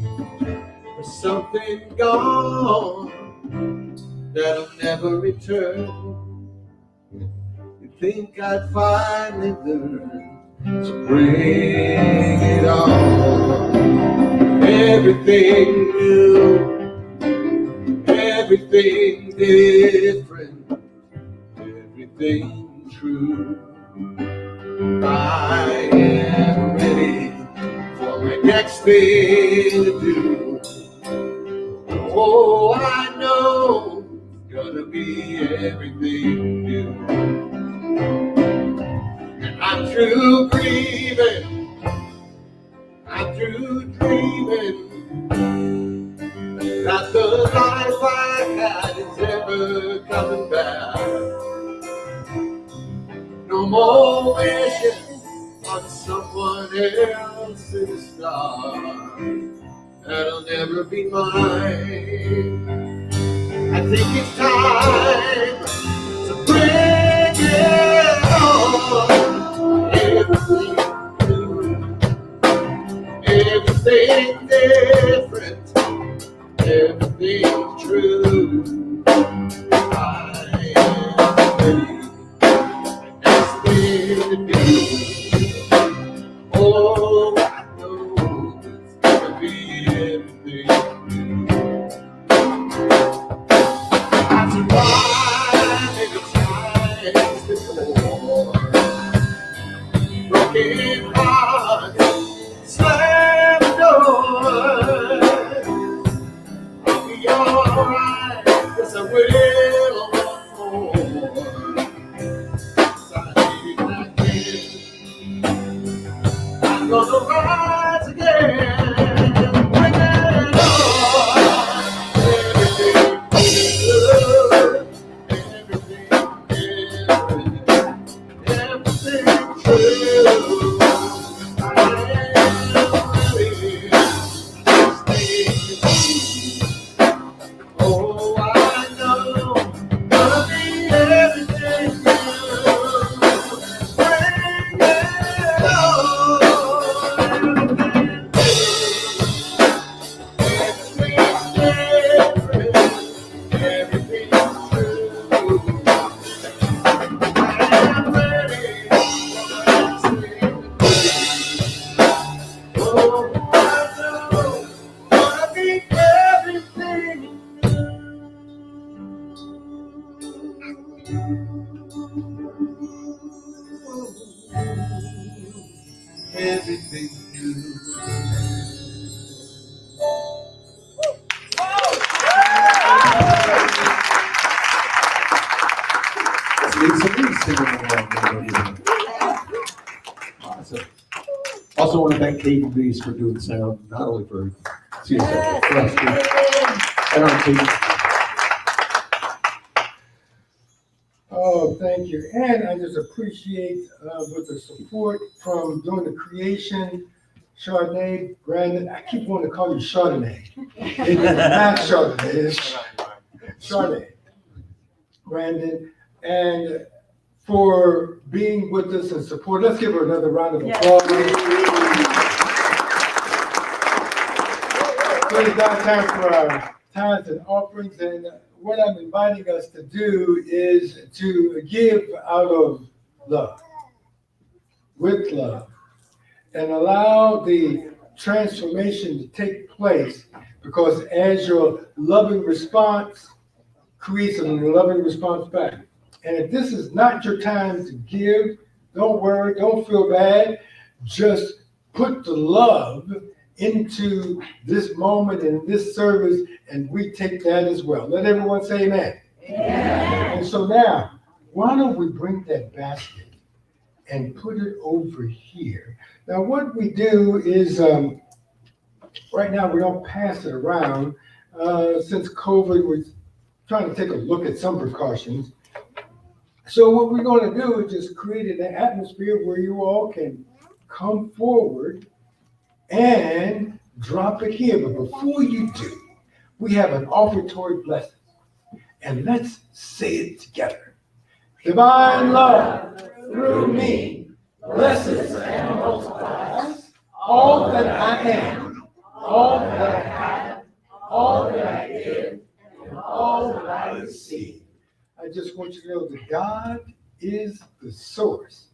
C: for something gone that'll never return. You think I'd finally learn, so bring it on. Everything new, everything different, everything true. I am ready for my next thing to do. Oh, I know it's gonna be everything new. And I'm through grieving, I'm through dreaming that the life I had is ever coming back. No more wishing on someone else's star that'll never be mine. I think it's time to bring it on. Everything new, everything different, everything true. I am ready, next thing to do. Oh, I know it's gonna be everything new. I've survived many times before. Broken heart, slam the door. I'll be alright, yes I will once more.
A: KDBs for doing sound, not only for CSL, but for us too. And our team.
B: Oh, thank you. And I just appreciate with the support from doing the creation, Chardonnay, Brandon. I keep wanting to call you Chardonnay. It's not Chardonnay, it's Chardonnay. Brandon, and for being with us and support. Let's give her another round of applause. So it's now time for our tithes and offerings, and what I'm inviting us to do is to give out of love, with love, and allow the transformation to take place, because as your loving response creates a loving response back. And if this is not your time to give, don't worry, don't feel bad. Just put the love into this moment and this service, and we take that as well. Let everyone say amen. Amen. And so now, why don't we bring that basket and put it over here? Now, what we do is, right now we don't pass it around. Since COVID, we're trying to take a look at some precautions. So what we're going to do is just create an atmosphere where you all can come forward and drop it here. But before you do, we have an offertory blessing. And let's say it together. Divine love through me blesses and multiplies all that I am, all that I have, all that I give, and all that I receive. I just want you to know that God is the source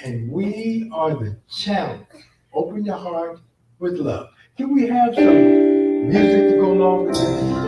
B: and we are the challenge. Open your heart with love. Can we have some music to go along with this?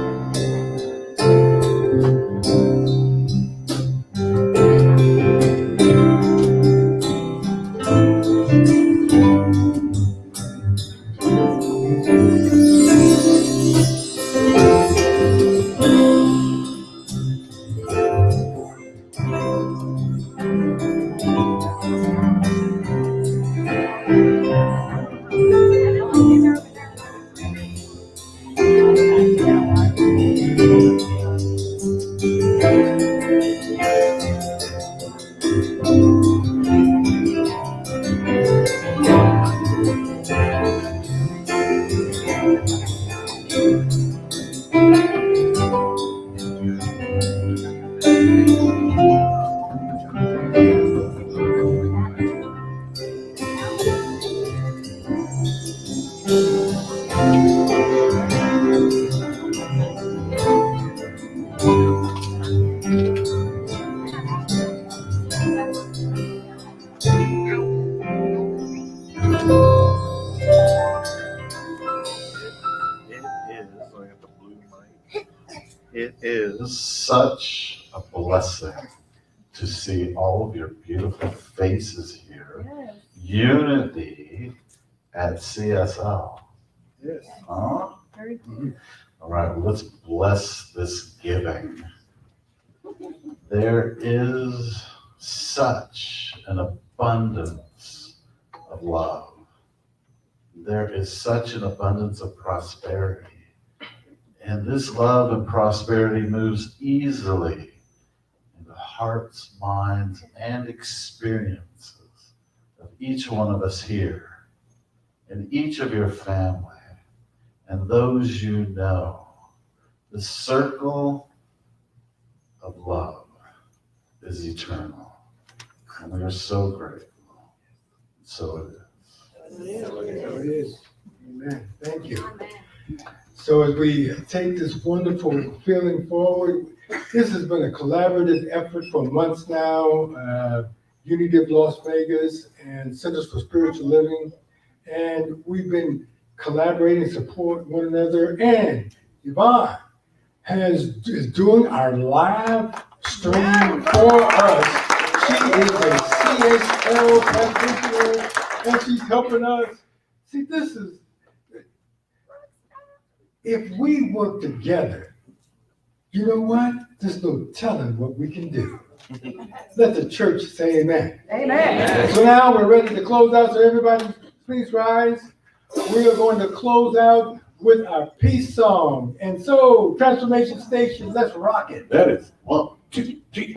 D: It is such a blessing to see all of your beautiful faces here.
E: Yes.
D: Unity at CSL.
B: Yes.
D: Huh?
E: Very good.
D: All right, well, let's bless this giving. There is such an abundance of love. There is such an abundance of prosperity. And this love and prosperity moves easily into hearts, minds, and experiences of each one of us here, and each of your family, and those you know. The circle of love is eternal, and we are so grateful. So it is.
B: So it is. Amen. Thank you. So as we take this wonderful feeling forward, this has been a collaborative effort for months now. Unity of Las Vegas and Centers for Spiritual Living. And we've been collaborating, supporting one another. And Yvonne is doing our live stream for us. She is a CSL practitioner and she's helping us. See, this is, if we work together, you know what? There's no telling what we can do. Let the church say amen.
E: Amen.
B: So now we're ready to close out. So everybody, please rise. we are going to close out with our peace song. And so, Transformation Station, let's rock it.
A: That is
D: 1, 2, 3.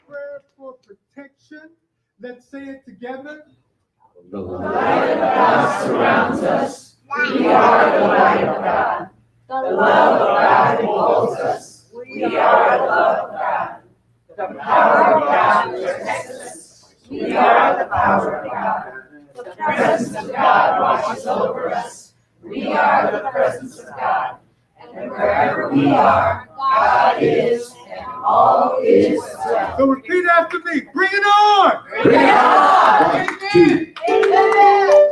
B: Prayer for protection. Let's say it together.
C: The light of God surrounds us. We are the light of God. The love of God enfolds us. We are the love of God. The power of God protects us. We are the power of God. The presence of God watches over us. We are the presence of God. And wherever we are, God is, and all is well.
B: So repeat after me. Bring it on!
C: Bring it on!
B: Amen.
C: Amen.